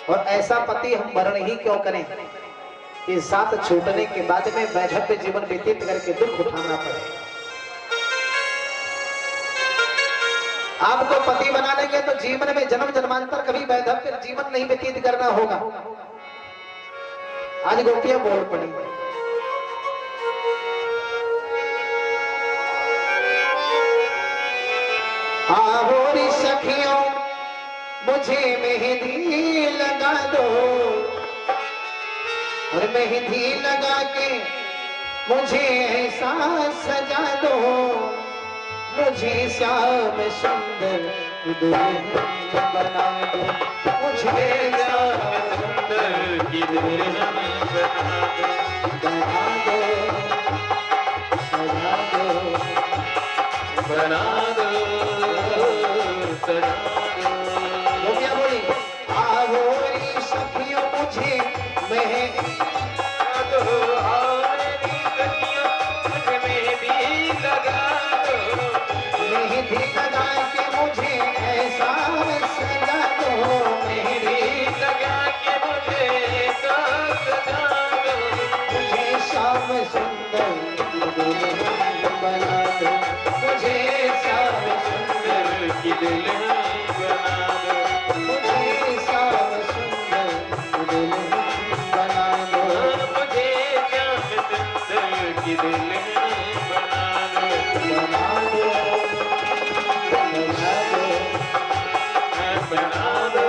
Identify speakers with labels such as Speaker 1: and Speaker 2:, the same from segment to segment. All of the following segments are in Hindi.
Speaker 1: और ऐसा पति हम वर्ण ही क्यों करें कि साथ छूटने के बाद में वैधव्य जीवन व्यतीत करके दुख उठाना पड़े। आपको पति बना लेंगे तो जीवन में जन्म जन्मांतर कभी वैधव्य जीवन नहीं व्यतीत करना होगा। आज गोपियां बोल पड़ी, आवोरी सखियों मुझे मेहंदी लगा दो, और मेहंदी लगा के मुझे ऐसा सजा दो, मुझे श्याम सुंदर दुल्हन बना दो, मुझे श्याम सुंदर की दुल्हन बना दो, सजा दो, बना दो, सजा दो। वो क्या बोली? आवोरी सखियों मुझे मेहंदी लगा के मुझे ऐसा सजा दो, मेहंदी लगा के मुझे ऐसा सजा दो, मुझे श्याम सुंदर दुल्हन बना दो, मुझे श्याम सुंदर की दुल्हन बना दो, मुझे श्याम सुंदर दुल्हन बना दो, मुझे श्याम सुंदर की दुल्हन बना दो, बना दो, बना दो।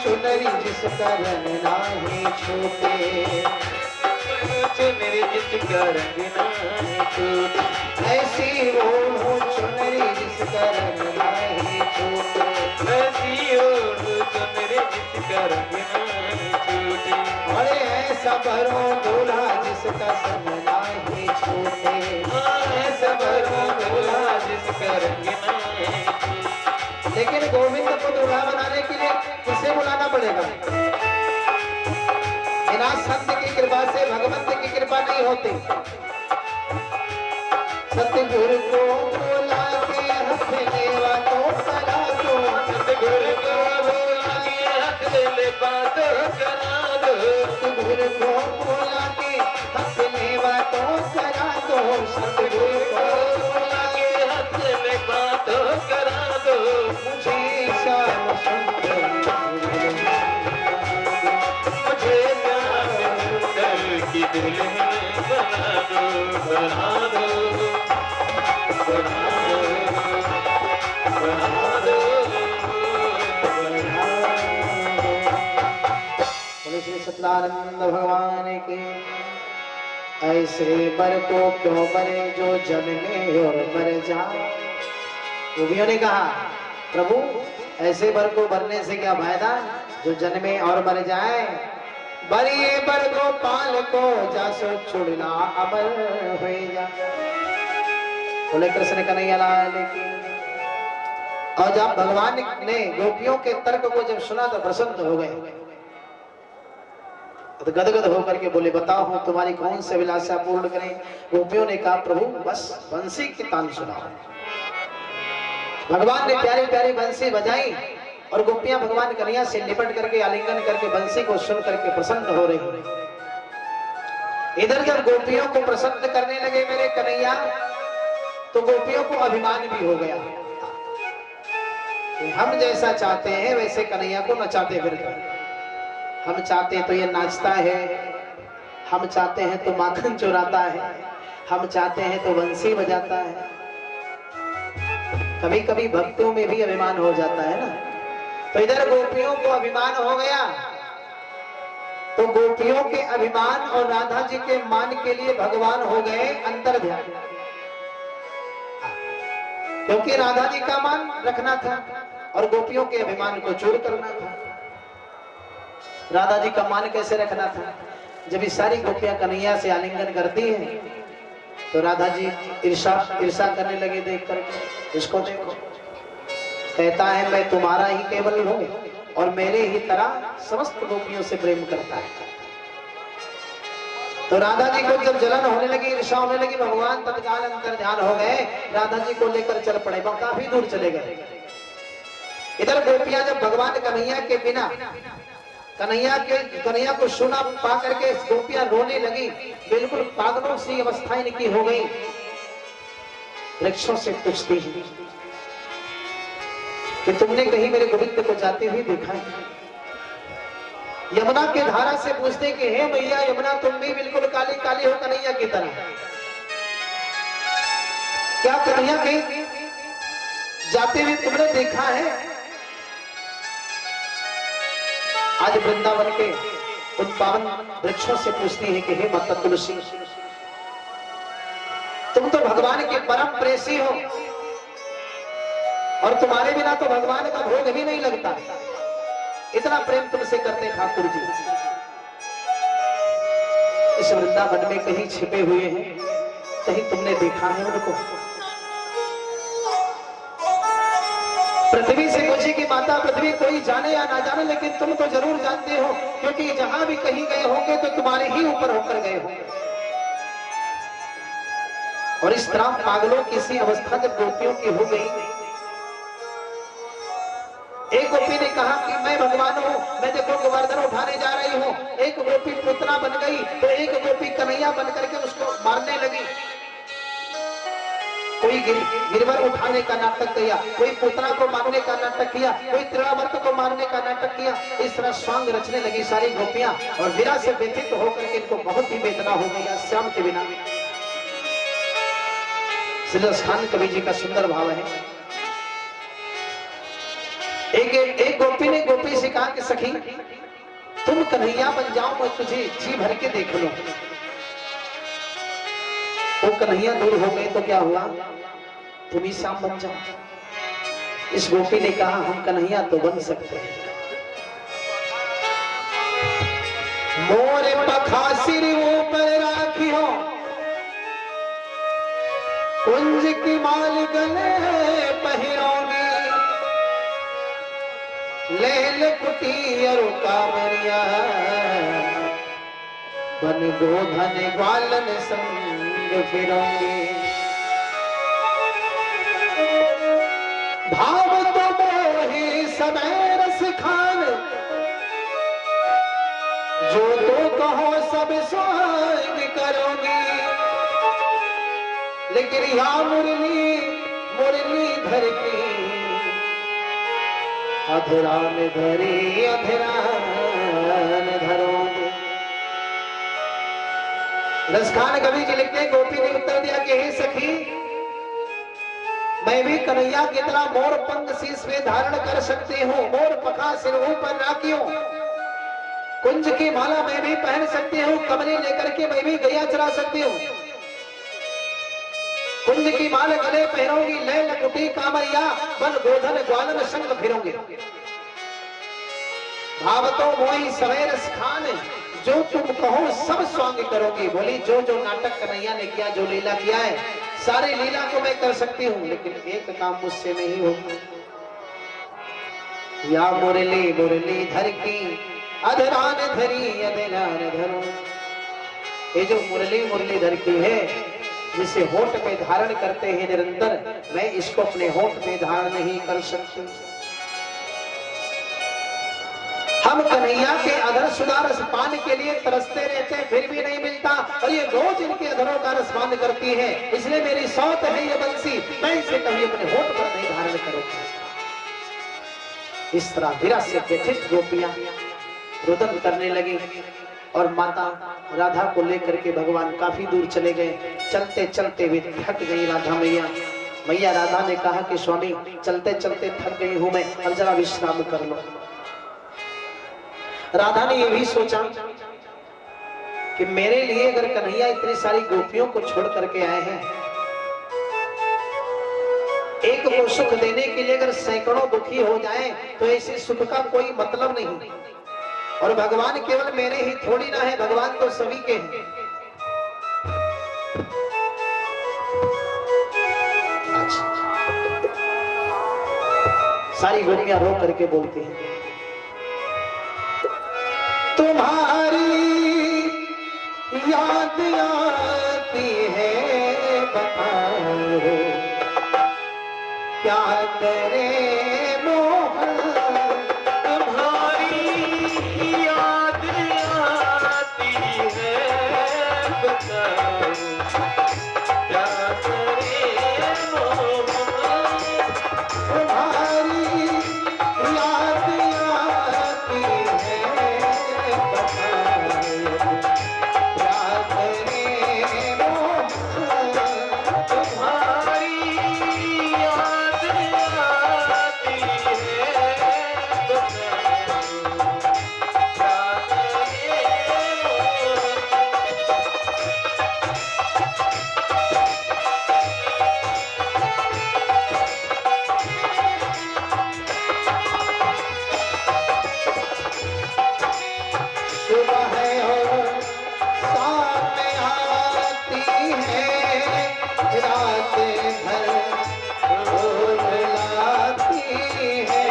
Speaker 1: चुनरी जिसका रंग नाही छूटे, चुनरी जिसका रंग नाही छूटे, ऐसी ओढ़ो चुनरी जिसका रंग नाही छूटे, ऐसी ओढ़ो चुनरी जिसका रंग नाही छूटे, अरे ऐसा भरो दूल्हा जिसका संग नाही छूटे, ऐसा भरो दूल्हा जिसका रंग नहीं छूटे। लेकिन गोविंद को दूल्हा बनाने के लिए किसे बुलाना पड़ेगा? बिना सत्य की कृपा से भगवंत की कृपा नहीं होती। सतगुरु को बुला के हाथ लेवा तो करा दो, सतगुरु को बुला के हाथ लेवा तो करा दो, सतगुरु को बुला के हाथ लेवा तो करा दो, सतगुरु को बुला के हाथ लेवा तो करा दो, मुझे श्याम सुंदर की दुल्हन बना दो, बना दो, बना दो, बना दो, बोले श्री सच्चिदानंद भगवान के। ऐसे बर को क्यों बने जो जन्मे और मर जाए। गोपियों ने कहा प्रभु ऐसे बर को भरने से क्या फायदा जो जन्मे और मर जाए। बरिए बर गोपाल को जासो छुड़ना अमर हो जा। बोले कृष्ण कन्हैया लाल की। और जब भगवान ने गोपियों के तर्क को जब सुना तो प्रसन्न हो गए, तो गदगद होकर के बोले बताओ हम तुम्हारी कौन सी अभिलाषा पूर्ण करें। गोपियों ने कहा प्रभु बस बंसी की तान सुनाओ। भगवान ने प्यारी प्यारी बंसी बजाई और गोपियां भगवान कन्हैया से लिपट करके आलिंगन करके बंसी को सुन करके प्रसन्न हो रही। इधर जब गोपियों को प्रसन्न करने लगे मेरे कन्हैया, तो गोपियों को अभिमान भी हो गया। हम जैसा चाहते हैं वैसे कन्हैया को नचाते फिरते। हम चाहते तो ये नाचता है, हम चाहते हैं तो माखन चुराता है, हम चाहते हैं तो बंसी बजाता है। कभी कभी भक्तों में भी अभिमान हो जाता है ना। तो इधर गोपियों को अभिमान हो गया, तो गोपियों के अभिमान और राधा जी के मान के लिए भगवान हो गए अंतर्ध्यान। क्योंकि राधा जी का मान रखना था और गोपियों के अभिमान को चूर करना था। राधा जी का मान कैसे रखना था? जब ये सारी गोपियां कन्हैया से आलिंगन करती हैं तो राधा जी ईर्षा करने लगे देख करके। इसको देखो, कहता है मैं तुम्हारा ही केवल हूं और मेरे ही तरह समस्त गोपियों से प्रेम करता है। तो राधा जी को जब जलन होने लगी, ईर्षा होने लगी, भगवान तत्काल अंतर ध्यान हो गए, राधा जी को लेकर चल पड़े, वह काफी दूर चले गए। इधर गोपियां जब भगवान कन्हैया के बिना कन्हैया को सुना पा करके गोपियां रोने लगी, बिल्कुल पागलों सी अवस्था इनकी हो गई। वृक्षों से पूछती है कि तुमने कहीं मेरे गोविंद को जाते हुए देखा है? यमुना के धारा से पूछते कि हे मैया यमुना, तुम भी बिल्कुल काली काली हो कन्हैया की तरह, क्या कन्हैया के जाते हुए तुमने देखा है? आज वृंदावन के उन पावन वृक्षों से पूछती है कि हे माता तुलसी, तुम तो भगवान के परम प्रेसी हो और तुम्हारे बिना तो भगवान का भोग ही नहीं लगता, इतना प्रेम तुमसे करते ठाकुर जी। इस वृंदावन में कहीं छिपे हुए हैं, कहीं तुमने देखा है उनको? पृथ्वी से पूछे कि माता पृथ्वी कोई जाने या ना जाने, लेकिन तुम तो जरूर जानते हो, क्योंकि जहां भी कहीं गए होंगे तो तुम्हारे ही ऊपर होकर गए होंगे। और इस तरह पागलों की सी अवस्था जब गोपियों की हो गई, एक गोपी ने कहा कि मैं भगवान हूं, मैं देखो गोवर्धन उठाने जा रही हूं। एक गोपी पुतना बन गई तो एक गोपी कन्हैया बन करके उसको मारने लगी। कोई गिरवर उठाने का नाटक किया, कोई पुतना को मारने का नाटक किया, कोई तृणावर्त को मारने का नाटक किया। इस तरह स्वांग रचने लगी सारी गोपियां और वीरा से व्यथित होकर के इनको बहुत ही वेदना हो गई श्याम के बिना। श्रीस्थान कवि जी का सुंदर भाव है। एक गोपी ने गोपी से कहा कि सखी तुम कन्हैया बन जाओ, मैं तुझे जी भर के देख लूं। वो कन्हैया दूर हो गए तो क्या हुआ? तुम ही श्याम बन जाओ। इस गोपी ने कहा हम कन्हैया तो बन सकते हैं। मोरे पखा सिर ऊपर राखी हो, कुंज की माल गले पहिरोगी, लेल कुटियर कामरिया, बन गोधन ग्वालन संग फिरोगी। भाव तो मोहि समय रस खान, जो तो कहो सब स्वांग करोगी। लेकिन या मुरली मुरली धर की, अधरान धरी अधरान धरोगे। रसखान कवि जी लिखते हैं, गोपी ने उत्तर दिया कि हे सखी, मैं भी कन्हैया की तरह मोर पंख शीश में धारण कर सकती हूँ, मोर पखा सिर ऊपर राखियों, कुंज की माला मैं भी पहन सकती हूँ, कमरे लेकर के मैं भी गैया चरा सकती हूँ। कुंज की माल गले पहनोगी, लैल कुटी कामरिया, बन गोधन ग्वालन संग फिरोगे। भाव तो मोहि सवेर खान, जो तुम कहो सब स्वांग करोगी। बोली जो जो नाटक कन्हैया ने किया, जो लीला किया है, सारी लीला को मैं कर सकती हूँ, लेकिन एक काम मुझसे नहीं होगा। या मुरली मुरली धर की, अधरान धरी अधरान धरो। ये जो मुरली मुरली धर की है, जिसे होठ पे धारण करते हैं निरंतर, मैं इसको अपने होठ पे धारण नहीं कर सकती। हम कन्हैया के अधर सुधा रस पान के लिए तरसते रहते हैं, फिर भी नहीं मिलता, और ये रोज इनके अधरों का रस पान करती है। इसलिए मेरी सौत है ये बंसी, मैं इसे कभी अपने होठ पर नहीं धारण करूंगा। इस तरह वीरा से व्यथित गोपियां रुदन करने लगी और माता राधा को लेकर के भगवान काफी दूर चले गए। चलते चलते वे थक गई राधा मैया राधा ने कहा कि स्वामी चलते चलते थक गई हूं मैं, अब जरा विश्राम कर लो। राधा ने यह भी सोचा कि मेरे लिए अगर कन्हैया इतनी सारी गोपियों को छोड़ करके आए हैं, एक को सुख देने के लिए अगर सैकड़ों दुखी हो जाए तो ऐसे सुख का कोई मतलब नहीं। और भगवान केवल मेरे ही थोड़ी ना है, भगवान तो सभी के हैं। अच्छा, सारी गोपियां रो करके बोलती हैं, तुम्हारी याद आती है, बताओ क्या करे मोहन।
Speaker 2: तुम्हारी याद आती है, बताओ क्या करे मोहन।
Speaker 1: तुम्हारी याद आती है, बताओ क्या करे मोहन।
Speaker 2: तुम्हारी याद आती है, बताओ क्या करे मोहन।
Speaker 1: सुबह और शाम आती है, रात भर रुलाती है।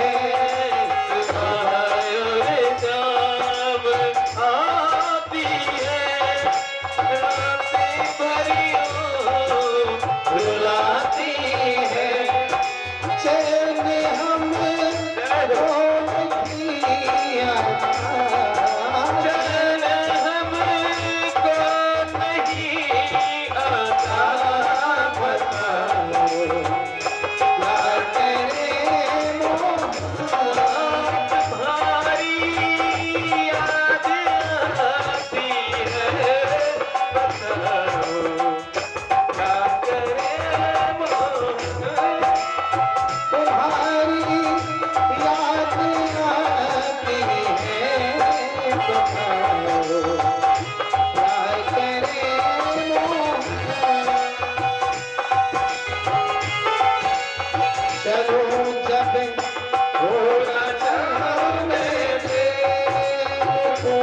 Speaker 1: रुलाती है, चैन हम रोती तुम्हारी याद आती है, बताओ क्या करे मोहन। चलो जब थोड़ा चलने दे, तो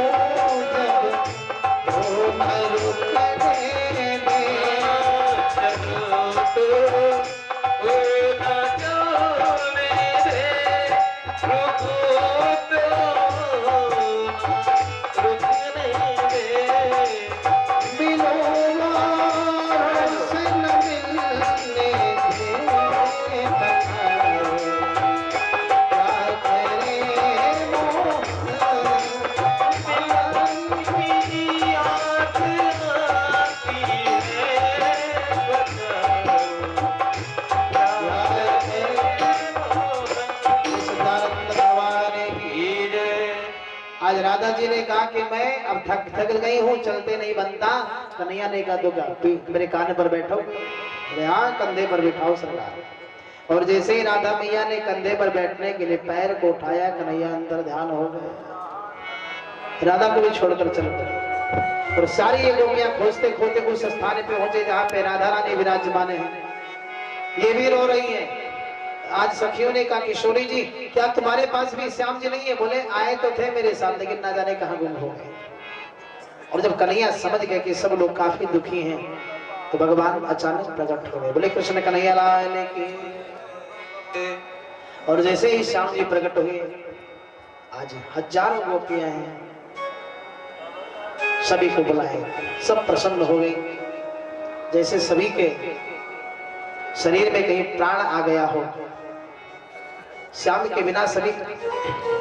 Speaker 1: जब थोड़ा रुकने दे। मिलो और से न मिलने दे, बताओ क्या करे मोहन। आज राधा जी ने कहा कि मैं अब थक गई हूँ, चलते नहीं बनता। कन्हैया ने कहा तो मेरे कान पर बैठो। हाँ, कंधे पर बिठाओ सरकार। और जैसे ही राधा मैया ने कंधे पर बैठने के लिए पैर को उठाया, कन्हैया अंदर ध्यान हो गए, राधा को भी छोड़कर चल पड़े। और सारी ये गोपियां खोजते खोजते उस स्थान पे पहुंचे जहाँ पे राधा रानी विराजमान है। ये भी रो रही है। आज सखियों ने कहा, किशोरी जी क्या तुम्हारे पास भी श्याम जी नहीं है? बोले आए तो थे मेरे साथ, लेकिन ना जाने कहां गुम हो गए। और जब कन्हैया समझ गए कि सब लोग काफी दुखी हैं, तो भगवान अचानक प्रकट हो गए। बोले कृष्ण कन्हैया लाल की। और जैसे ही श्याम जी प्रकट हुए, आज हजारों गोपियां हैं, सभी को बुलाए, सब प्रसन्न हो गए, जैसे सभी के शरीर में कहीं प्राण आ गया हो। श्याम के बिना सभी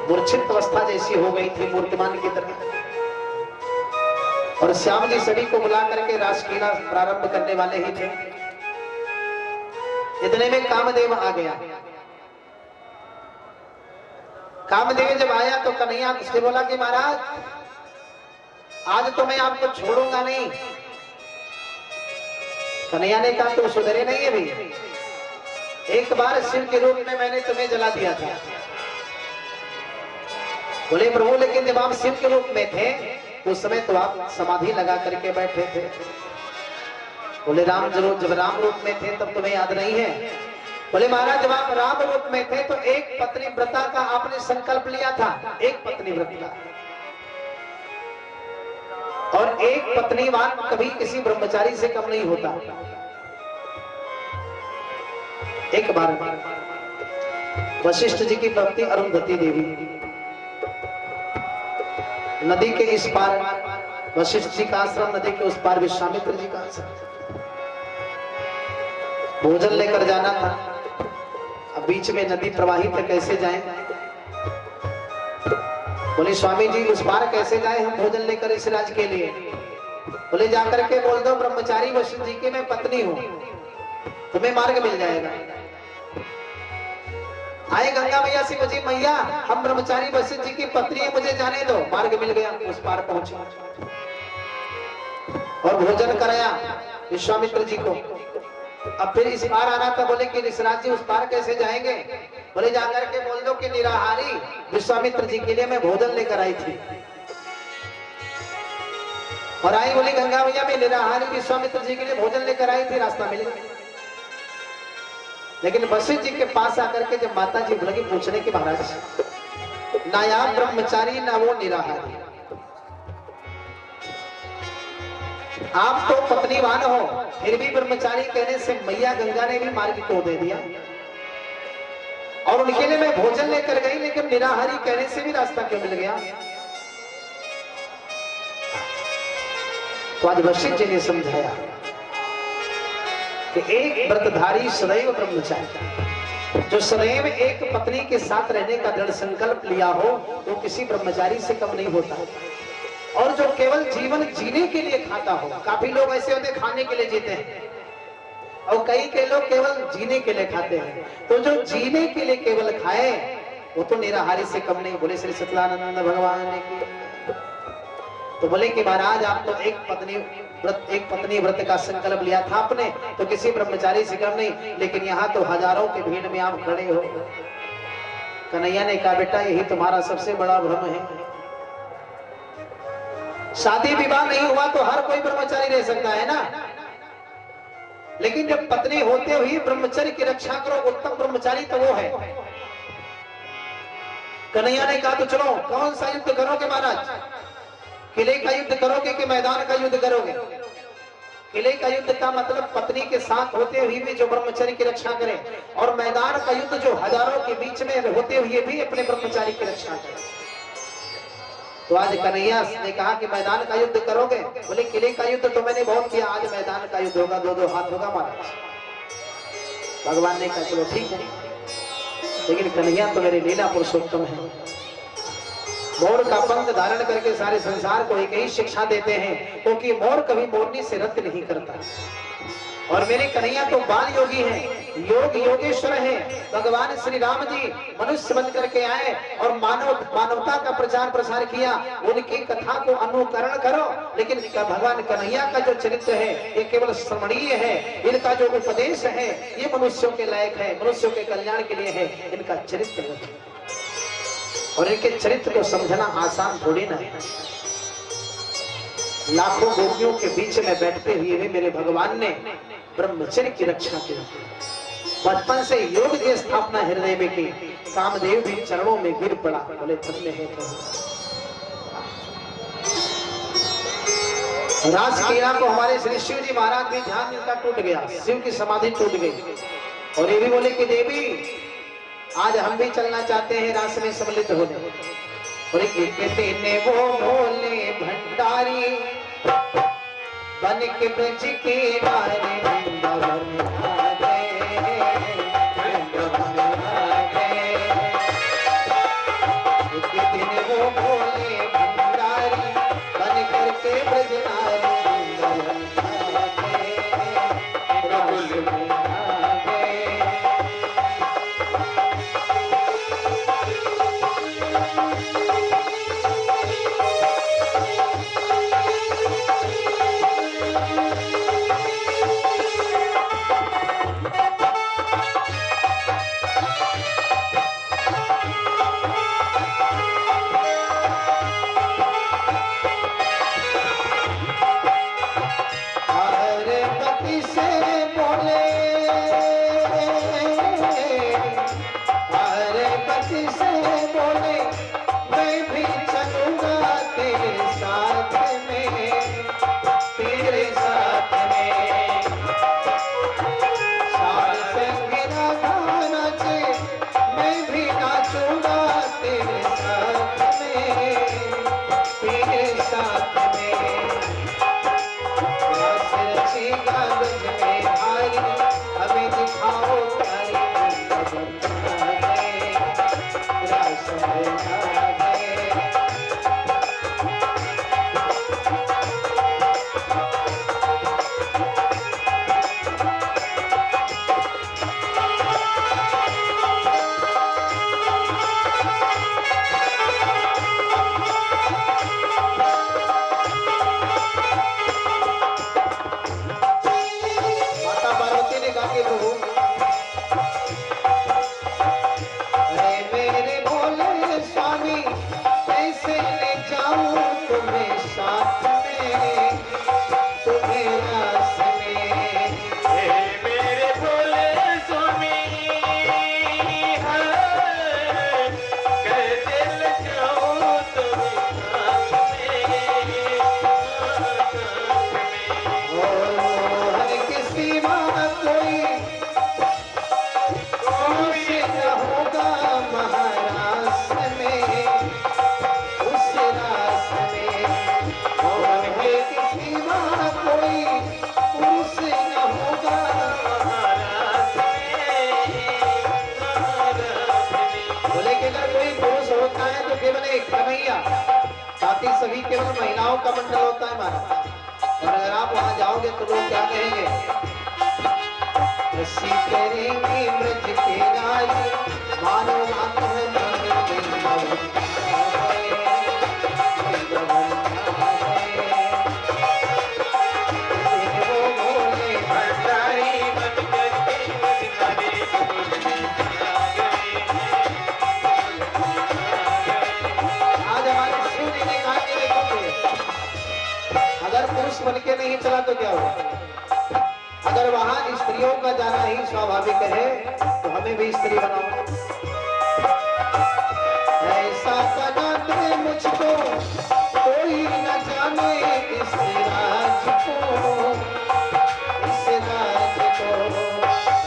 Speaker 1: मूर्छित अवस्था जैसी हो गई थी, मूर्तिमान की तरह। और श्याम जी सभी को बुला करके रासलीला प्रारंभ करने वाले ही थे। इतने में कामदेव आ गया। कामदेव जब आया तो कन्हैया से बोला कि महाराज आज तो मैं आपको छोड़ूंगा नहीं। कन्हैया ने कहा तुम सुधरे नहीं है भी, एक बार शिव के रूप में मैंने तुम्हें जला दिया था। बोले प्रभु लेकिन जब आप शिव के रूप में थे उस समय तो आप समाधि लगा करके बैठे थे। बोले जब राम रूप में थे तब तुम्हें याद नहीं है? बोले महाराज जब आप राम रूप में थे तो एक पत्नी व्रता का आपने संकल्प लिया था, एक पत्नी व्रत का, और एक पत्नीवान कभी किसी ब्रह्मचारी से कम नहीं होता। एक बार वशिष्ठ जी की पत्नी अरुंधति देवी नदी के इस पार, वशिष्ठ जी का आश्रम, नदी के उस पार विश्वामित्र जी का आश्रम, भोजन लेकर जाना था। अब बीच में नदी प्रवाहित है, कैसे जाएं? बोले स्वामी जी उस पार कैसे जाए हम भोजन लेकर इस राज के लिए? बोले जाकर के बोल दो ब्रह्मचारी वशिष्ठ जी की मैं पत्नी हूं, तुम्हें मार्ग मिल जाएगा। आए गंगा मैया से मुझे मैया हम ब्रह्मचारी वशिष्ठ जी की पत्नी है, मुझे जाने दो। मार्ग मिल गया, उस पार पहुंचे और भोजन कराया विश्वामित्र जी को। अब फिर इस पार आना था, बोले कि ऋषिराज जी उस पार कैसे जाएंगे? बोले जाकर के बोल दो कि निराहारी विश्वामित्र जी के लिए मैं भोजन लेकर आई थी। और आई बोली गंगा मैया मैं निराहारी विश्वामित्र जी के लिए भोजन लेकर आई थी, रास्ता मिल गया। लेकिन वशिष्ठ जी के पास आकर के जब माता जी लगी पूछने की महाराज ना आप ब्रह्मचारी ना वो निराहारी, आप तो पत्नीवान हो, फिर भी ब्रह्मचारी कहने से मैया गंगा ने भी मार्ग को दे दिया और उनके लिए मैं भोजन लेकर गई, लेकिन निराहारी कहने से भी रास्ता क्यों मिल गया? तो आज वशिष्ठ जी ने समझाया कि एक व्रतधारी सदैव ब्रह्मचारी, जो सदैव एक पत्नी के साथ रहने का दृढ़ संकल्प लिया हो वो किसी ब्रह्मचारी से कम नहीं होता। और जो केवल जीवन जीने के लिए खाता हो, काफी लोग ऐसे होते खाने के लिए जीते हैं और कई के लोग केवल जीने के लिए खाते हैं। तो जो जीने के लिए केवल खाए वो तो निराहारी से कम नहीं। बोले श्री सतलानंद भगवान की। तो बोले कि महाराज आप तो एक पत्नी व्रत का संकल्प लिया था आपने, तो किसी ब्रह्मचारी से कम नहीं, लेकिन यहाँ तो हजारों की भीड़ में आप खड़े हो। कन्हैया ने कहा बेटा यही तुम्हारा सबसे बड़ा भ्रम है। शादी विवाह नहीं हुआ तो हर कोई ब्रह्मचारी रह सकता है ना, लेकिन जब पत्नी होते हुए ब्रह्मचर्य की रक्षा करो, उत्तम ब्रह्मचारी तो वो है। कन्हैया ने कहा तो चलो कौन सा युद्ध करोगे महाराज? किले का युद्ध करोगे कि मैदान का युद्ध करोगे? किले का युद्ध का मतलब पत्नी के साथ होते हुए भी जो ब्रह्मचर्य की रक्षा करे, और मैदान का युद्ध जो हजारों के बीच में होते हुए भी अपने ब्रह्मचारी की रक्षा करे। तो आज कन्हैया ने कहा कि मैदान का युद्ध करोगे? बोले किले का युद्ध तो मैंने बहुत किया, आज मैदान का युद्ध होगा, दो हाथ होगा महाराज। भगवान ने कहा चलो ठीक है, लेकिन कन्हैया तो मेरे लीला पुरुषोत्तम है। मोर का पंख धारण करके सारे संसार को एक ही शिक्षा देते हैं, क्योंकि मोर कभी मोरनी से रद्द नहीं करता। और मेरे कन्हैया तो बाल योगी हैं, योग योगेश्वर हैं। भगवान श्री राम जी मनुष्य बन करके आए और मानवता का प्रचार प्रसार किया। उनकी कथा को अनुकरण करो, लेकिन भगवान कन्हैया का जो चरित्र है ये केवल स्मरणीय है। इनका जो उपदेश है ये मनुष्यों के लायक है, मनुष्यों के कल्याण के लिए है। इनका चरित्र और इनके चरित्र को समझना आसान थोड़ी ना है। लाखों गोपियों के बीच में बैठते हुए भी मेरे भगवान ने ब्रह्मचर्य की रक्षा की। बचपन से योग की स्थापना हृदय में की। कामदेव भी चरणों में गिर पड़ा, बोले धन्य है रास क्रीड़ा को हमारे श्री शिव जी महाराज भी ध्यान इनका टूट गया, शिव की समाधि टूट गई। और ये भी बोले कि देवी आज हम भी चलना चाहते हैं रास में सम्मिलित होने। और कहते ने वो भोले भंडारी बन के ब्रज के नारे वृंदावन आ गए, वृंदावन आ गए। एक दिन वो भोले भंडारी बन करके ब्रज नारे वृंदावन आ गए, वृंदावन आ गए। का मंडल होता है महाराज, और अगर आप वहां जाओगे तो लोग क्या कहेंगे, रस्सी करेंगे ब्रज के राज, मानो मात है बन के नहीं चला तो क्या होगा। अगर वहां स्त्रियों का जाना ही स्वाभाविक है तो हमें भी स्त्री बनाओ। ऐसा बना दे मुझको कोई न जाने इस राज को, इस राज को।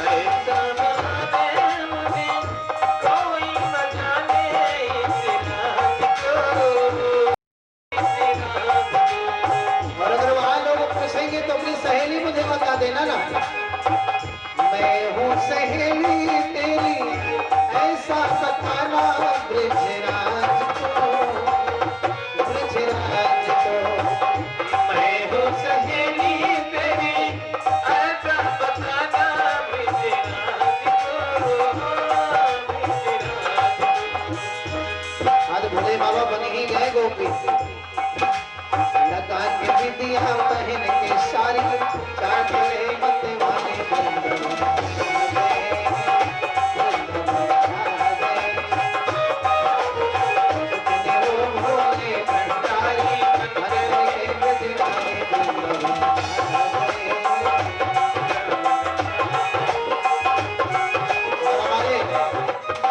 Speaker 1: ऐसा बना दे मुझे कोई न जाने इस राज को, इस राज को। और अगर वहां लोग पूछेंगे तो अपनी सहेली मुझे बता देना ना, मैं हूँ सहेली तेरी, ऐसा बताना ब्रजराज को, ब्रजराज को। मैं हूँ सहेली तेरी, ऐसा बताना ब्रजराज को, ब्रजराज को। आज भोले बाबा बन ही गए गोपी, लगा के विद्या पहन के सारी, चाटले मत वाले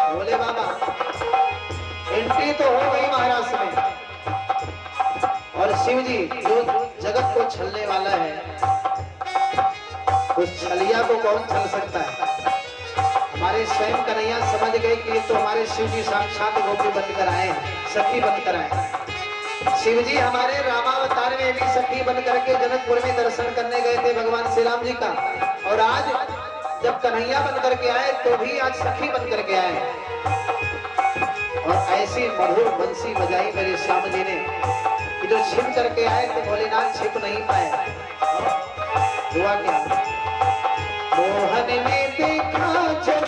Speaker 1: भोले बाबा एंट्री तो हो गई महाराष्ट्र में, और शिव जी जो जगत को छलने वाला है, उस छलिया को कौन छल सकता है। हमारे स्वयं कन्हैया समझ गए कि ये तो हमारे शिव जी साक्षात गोपी बनकर आए, सखी बनकर आए। शिव जी हमारे रामावतार में भी सखी बन करके जनकपुर में दर्शन करने गए थे भगवान श्री राम जी का, और आज जब कन्हैया बन करके आए तो भी आज सखी बन करके आए। और ऐसी मधुर बंसी बजाई मेरे श्याम जी ने कि जो छिप करके आए तो भोलेनाथ छिप नहीं पाए। हुआ क्या, मोहन ने देखा जब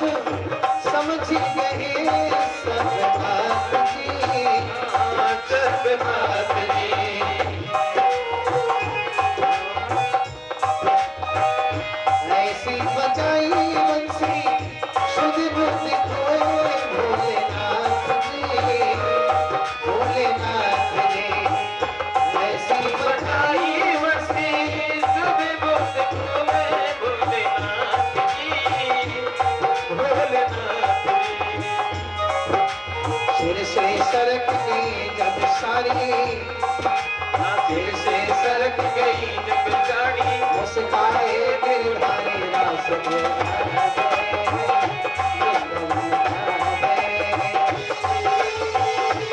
Speaker 1: समझ गए सब बात जी, सब बात जी। ऐसी बजाई बंसी शुद्ध बुद्धि खोए भोलेनाथ जी, भोलेनाथ जी। ऐसी बजाई बंसी शुद्ध बुद्धि खोए भोलेनाथ जी, भोलेनाथ जी। सिर से सरक गई जब सारी, सिर से सरक गई जब सारी, मुस्काए गिरधारी रास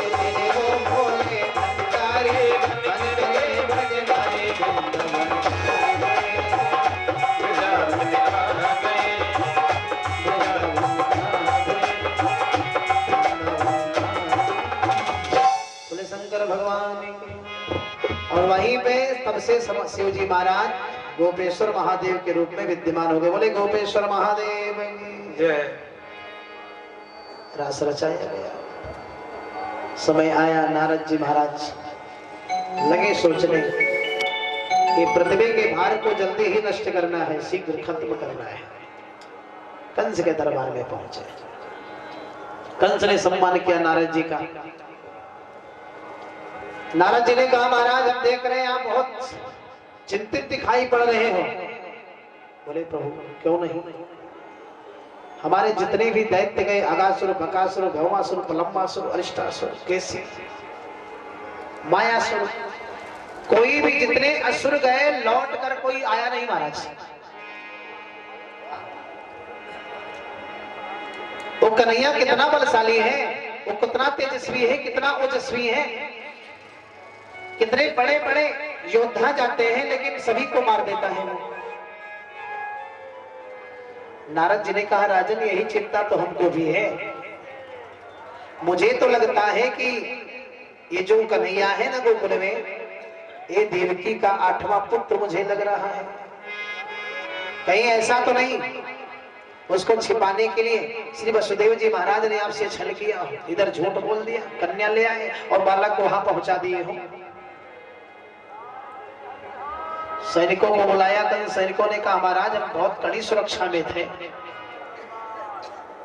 Speaker 1: भोले भंडारी, भंडरे भजनारे बोले शंकर भगवान की। और वहीं पे तब से शिव जी महाराज गोपेश्वर महादेव के रूप में विद्यमान हो गए। बोले गोपेश्वर महादेव की
Speaker 2: जय।
Speaker 1: रास रचाया गया। समय आया नारद जी महाराज लगे सोचने कि पृथ्वी के भार को जल्दी ही नष्ट करना है, शीघ्र खत्म करना है। कंस के दरबार में पहुंचे। कंस ने सम्मान किया नारद जी का। नारद जी ने कहा महाराज हम देख रहे हैं आप बहुत चिंतित दिखाई पड़ रहे हो। बोले प्रभु क्यों नहीं, हमारे जितने भी दैत्य गए, अगासुर, बकासुर, भौमासुर, प्रलंबासुर, अरिष्टासुर, केसी, मायासुर, कोई भी जितने असुर गए लौट कर कोई आया नहीं महाराज। वो कन्हैया कितना बलशाली है, वो कितना तेजस्वी है, कितना ओजस्वी है। कितने बड़े बड़े योद्धा जाते हैं लेकिन सभी को मार देता है वो। नारद जी ने कहा राजन यही चिंता तो हमको भी है। मुझे तो लगता है कि ये जो कन्हैया है ना गोकुल में, ये देवकी का 8वां पुत्र मुझे लग रहा है, कहीं ऐसा तो नहीं उसको छिपाने के लिए श्री वसुदेव जी महाराज ने आपसे छल किया, इधर झूठ बोल दिया, कन्या ले आए और बालक को वहां पहुंचा दिए हो। सैनिकों को बुलाया, कई सैनिकों ने कहा महाराज हम बहुत कड़ी सुरक्षा में थे,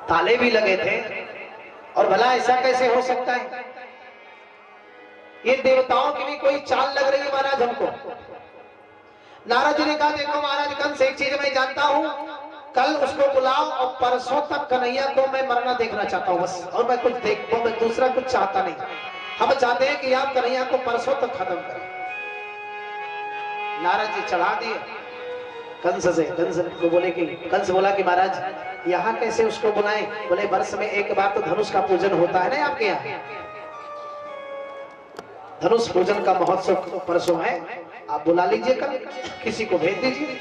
Speaker 1: ताले भी लगे थे, और भला ऐसा कैसे हो सकता है, ये देवताओं की भी कोई चाल लग रही है महाराज हमको। नारद जी ने कहा देखो महाराज कंस एक चीज मैं जानता हूं, कल उसको बुलाओ और परसों तक कन्हैया को मैं मरना देखना चाहता हूं बस, और मैं कुछ देखो, मैं दूसरा कुछ चाहता नहीं। हम चाहते हैं कि आप कन्हैया को परसों तक खत्म करें। नारद जी चढ़ा दिए कंस से, कंस को बोले कि कंस बोला कि महाराज यहाँ कैसे उसको बुलाएं, बोले वर्ष में एक बार तो धनुष का पूजन होता है ना आपके यहाँ, धनुष पूजन का महोत्सव परसों है, आप बुला लीजिए, कल किसी को भेज दीजिए,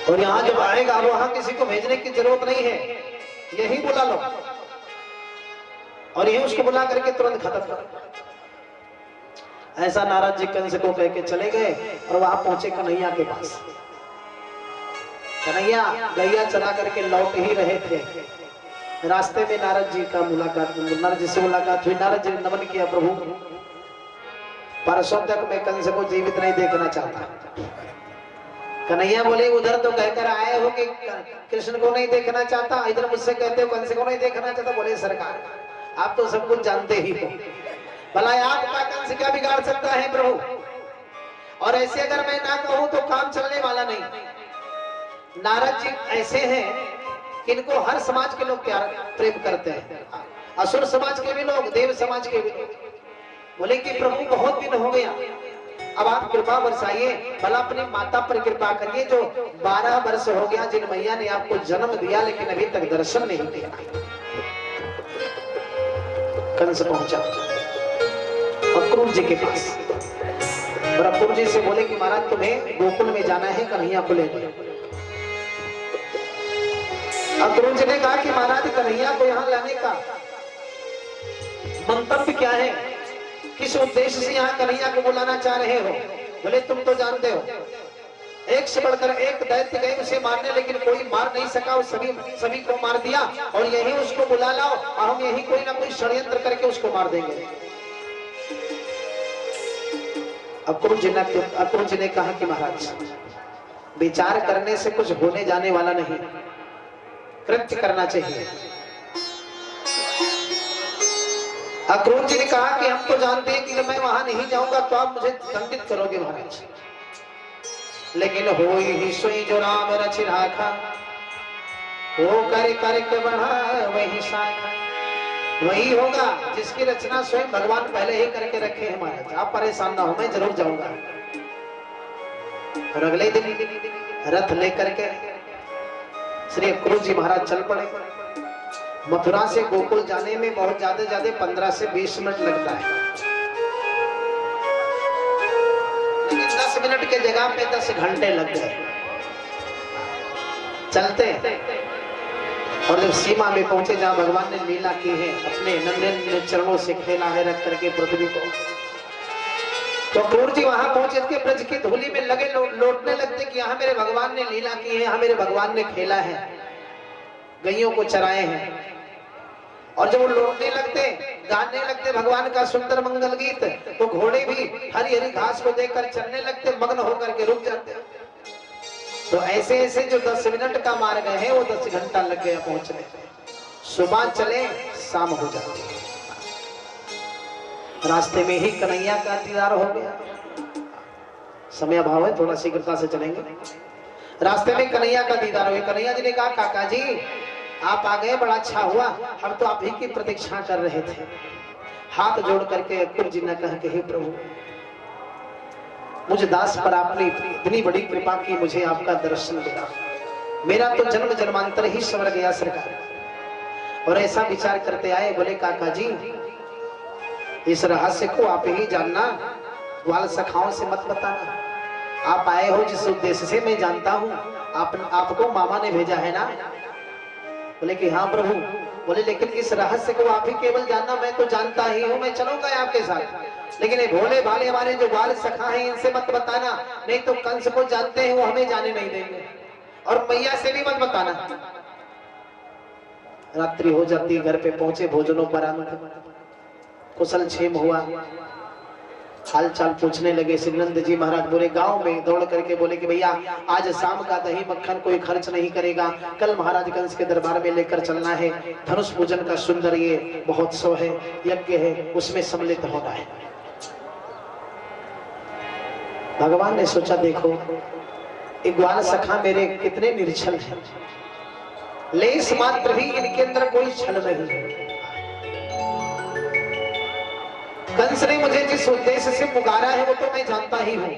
Speaker 1: और यहाँ जब आएगा वहां किसी को भेजने की जरूरत नहीं है, यही बुला लो और यही उसको बुला करके तुरंत खत्म करो। ऐसा नारद जी कंस को कह के चले गए और वहां पहुंचे कन्हैया के पास। कन्हैया गैया चरा करके लौट ही रहे थे, रास्ते में नारद जी का मुलाकात, नारद जी से मुलाकात हुई। नारद जी ने नमन किया, प्रभु परसों तक मैं कंस को जीवित नहीं देखना चाहता। कन्हैया बोले उधर तो कहकर आए हो कि कृष्ण को नहीं देखना चाहता, इधर मुझसे कहते हो कंस को नहीं देखना चाहता। बोले सरकार आप तो सब कुछ जानते ही हो, भला आपका कंस क्या बिगाड़ सकता है प्रभु, और ऐसे अगर मैं ना कहूं तो काम चलने वाला नहीं। नारद जी ऐसे हैं कि इनको हर समाज के लोग प्यार प्रेम करते हैं, असुर समाज के भी लोग, देव समाज के भी लोग। बोले कि प्रभु बहुत दिन हो गया, अब आप कृपा बरसाइए, भला अपनी माता पर कृपा करिए जो 12 वर्ष हो गया जिन मैया ने आपको जन्म दिया लेकिन अभी तक दर्शन नहीं दिया। कंस पहुंचा अक्रूर जी के पास और अक्रूर जी से बोले कि महाराज तुम्हें गोकुल में जाना है, कन्हैया को ले गए। अक्रूर जी ने कहा कि महाराज कन्हैया को यहाँ लाने का मंतव्य क्या है, किस उद्देश्य से यहाँ कन्हैया को बुलाना चाह रहे हो। बोले तुम तो जानते हो एक से बढ़कर एक दैत्य गए उसे मारने, लेकिन कोई मार नहीं सका, उस सभी को मार दिया, और यही उसको बुला लाओ और हम यही कोई ना कोई षड्यंत्र करके उसको मार देंगे। अक्रूर जी ने कहा कि महाराज विचार करने से कुछ होने जाने वाला नहीं, कृत्य करना चाहिए। अक्रूर जी ने कहा कि हम तो जानते हैं कि मैं वहां नहीं जाऊंगा तो आप मुझे दंडित करोगे महाराज, लेकिन हो ही सोई जो राम रच राखा, वो कर करके बढ़ा वही शाखा। वही होगा जिसकी रचना स्वयं भगवान पहले ही करके रखे हैं महाराज, आप परेशान ना हो, मैं जरूर जाऊंगा। और अगले दिन रथ लेकर के श्री अक्रूर जी महाराज चल पड़े। मथुरा से गोकुल जाने में बहुत ज्यादा 15 से 20 मिनट लगता है, लेकिन 10 मिनट के जगह पे 10 घंटे लग गए चलते। और जब सीमा में पहुंचे जहां भगवान ने लीला की है, अपने नन्हे चरणों से खेला है रख करके पृथ्वी को, तो अक्रूर जी वहां पहुंचे के ब्रज की धूली में लगे लौटने लगते कि यहाँ मेरे भगवान ने लीला की है, यहाँ मेरे भगवान ने खेला है, गैयों को चराए हैं। और जब वो लौटने लगते गाने लगते भगवान का सुंदर मंगल गीत, तो घोड़े भी हरी हरी घास को देखकर चलने लगते, मग्न होकर के रुक जाते। तो ऐसे ऐसे जो 10 मिनट का मार्ग है वो 10 घंटा लग गया पहुंचने। सुबह चले शाम हो जाती है, रास्ते में ही कन्हैया का दीदार हो गया। समय अभाव है, थोड़ा शीघ्रता से चलेंगे। रास्ते में कन्हैया का दीदार हुआ। कन्हैया जी ने कहा काका जी आप आ गए, बड़ा अच्छा हुआ, हम तो आप ही की प्रतीक्षा कर रहे थे। हाथ जोड़ करके अक्रूर जी ने कहा कि हे प्रभु मुझे दास पर आपने इतनी बड़ी कृपा की, मुझे आपका दर्शन मिला, मेरा तो जन्म जन्मांतर ही सवर गया सरकार। और ऐसा विचार करते आए, बोले काका जी इस रहस्य को आप ही जानना, ग्वाल सखाओं से मत बताना। आप आए हो जिस उद्देश्य से मैं जानता हूं, आपको मामा ने भेजा है ना, बोले कि हाँ प्रभु। बोले लेकिन इस रहस्य को आप ही केवल जानना, मैं तो जानता ही हूँ, मैं चलूंगा आपके साथ, लेकिन ये भोले भाले हमारे जो बाल सखा हैं इनसे मत बताना, नहीं तो कंस को जानते हैं वो हमें जाने नहीं देंगे, और मैया से भी मत बताना। रात्रि हो जाती, घर पे पहुंचे, भोजनों पर कुशल क्षेम हुआ, हाल चाल पूछने लगे। श्रीनंद जी महाराज बोले, गांव में दौड़ करके बोले कि भैया आज शाम का दही मक्खन कोई खर्च नहीं करेगा, कल महाराज कंस के दरबार में लेकर चलना है, धनुष पूजन का सुंदर ये महोत्सव है, यज्ञ है, उसमें सम्मिलित होना है। भगवान ने सोचा देखो एक ग्वाल सखा मेरे कितने निर्छल है, लेस मात्र भी इनके अंदर कोई छल नहीं है। कंस ने मुझे जिस उद्देश्य से पुकारा है वो तो मैं जानता ही हूँ,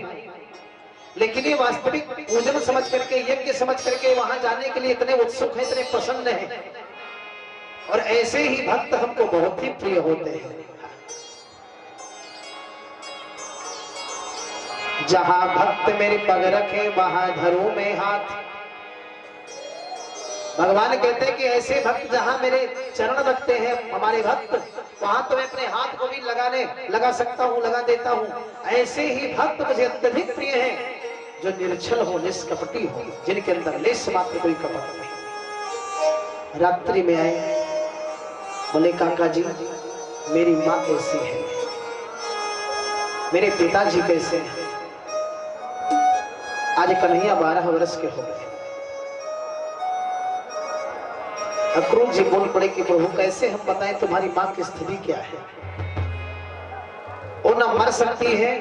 Speaker 1: लेकिन ये वास्तविक पूजन समझ करके, यज्ञ समझ करके वहां जाने के लिए इतने उत्सुक हैं, इतने प्रसन्न हैं, और ऐसे ही भक्त हमको बहुत ही प्रिय होते हैं। जहां भक्त मेरे पग रखे वहां धरूं मैं हाथ। भगवान कहते हैं कि ऐसे भक्त जहां मेरे चरण रखते हैं हमारे भक्त, वहां तो मैं अपने हाथ को भी लगा सकता हूँ, लगा देता हूँ। ऐसे ही भक्त मुझे अत्यधिक प्रिय हैं जो निर्छल हो, निष्कपटी हो, जिनके अंदर लेस मात्र कोई कपट नहीं। रात्रि में आए, बोले काका जी मेरी माँ कैसी है, मेरे पिताजी कैसे हैं। आज कन्हैया 12 वर्ष के हो गए। अक्रूर जी बोल पड़े कि प्रभु कैसे हम बताएं तुम्हारी मां की स्थिति क्या है, वो न मर सकती है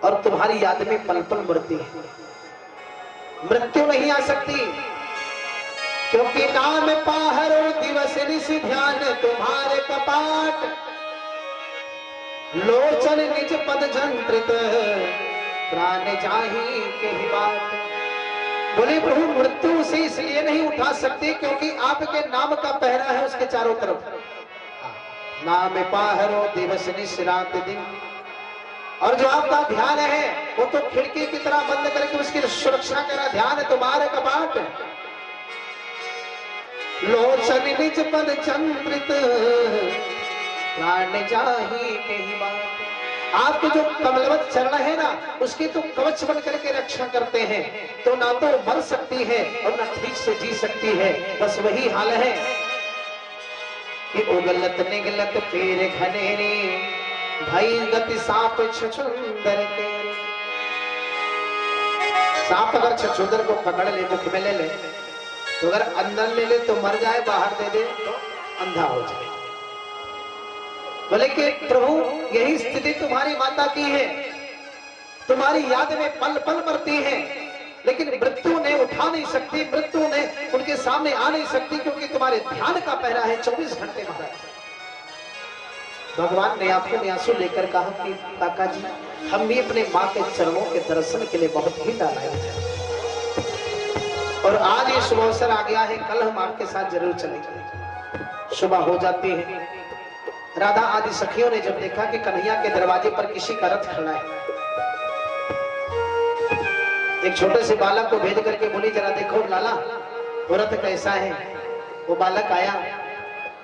Speaker 1: और तुम्हारी याद में पल पल मरती है, मृत्यु नहीं आ सकती, क्योंकि नाम पाहरो दिवस निश ध्यान तुम्हारे कपाट, लोचन निज पद जंत्रित प्राण जाही के ही बात। बोले प्रभु मृत्यु से इसलिए नहीं उठा सकते क्योंकि आपके नाम का पहरा है उसके चारों तरफ। नाम पाहरो दिवस निश रात दिन, और जो आपका ध्यान है वो तो खिड़की की तरह बंद करके उसकी सुरक्षा करना, ध्यान तुम्हारे कपाट, लोचन निज पद चंद्रित प्राण जाही के ही बात। आपके जो कमलवत चरण है ना, उसकी तो कवच बन करके रक्षा करते हैं, तो ना तो मर सकती है और ना ठीक से जी सकती है। बस वही हाल है कि उगलत निगलत पेड़ घनेरी भाई गति सांप छछुंदर के। सांप अगर छछुंदर को पकड़ ले, मुख में ले ले, तो अगर अंदर ले ले तो मर जाए, बाहर दे दे तो अंधा हो जाए। बोले कि प्रभु यही स्थिति तुम्हारी माता की है, तुम्हारी याद में पल पल मरती है, लेकिन मृत्यु ने उठा नहीं सकती, मृत्यु ने उनके सामने आ नहीं सकती, क्योंकि तुम्हारे ध्यान का पहरा है 24 घंटे महाराज। भगवान ने आंखों में आंसू लेकर कहा कि काका जी हम भी अपने माँ के चरणों के दर्शन के लिए बहुत ही लालायित हैं, और आज ये शुभ अवसर आ गया है, कल हम आपके साथ जरूर चलेंगे। सुबह हो जाती है, राधा आदि सखियों ने जब देखा कि कन्हैया के दरवाजे पर किसी का रथ खड़ा है, एक छोटे से बालक को भेज करके बोली जरा देखो लाला वो रथ कैसा है। वो बालक आया,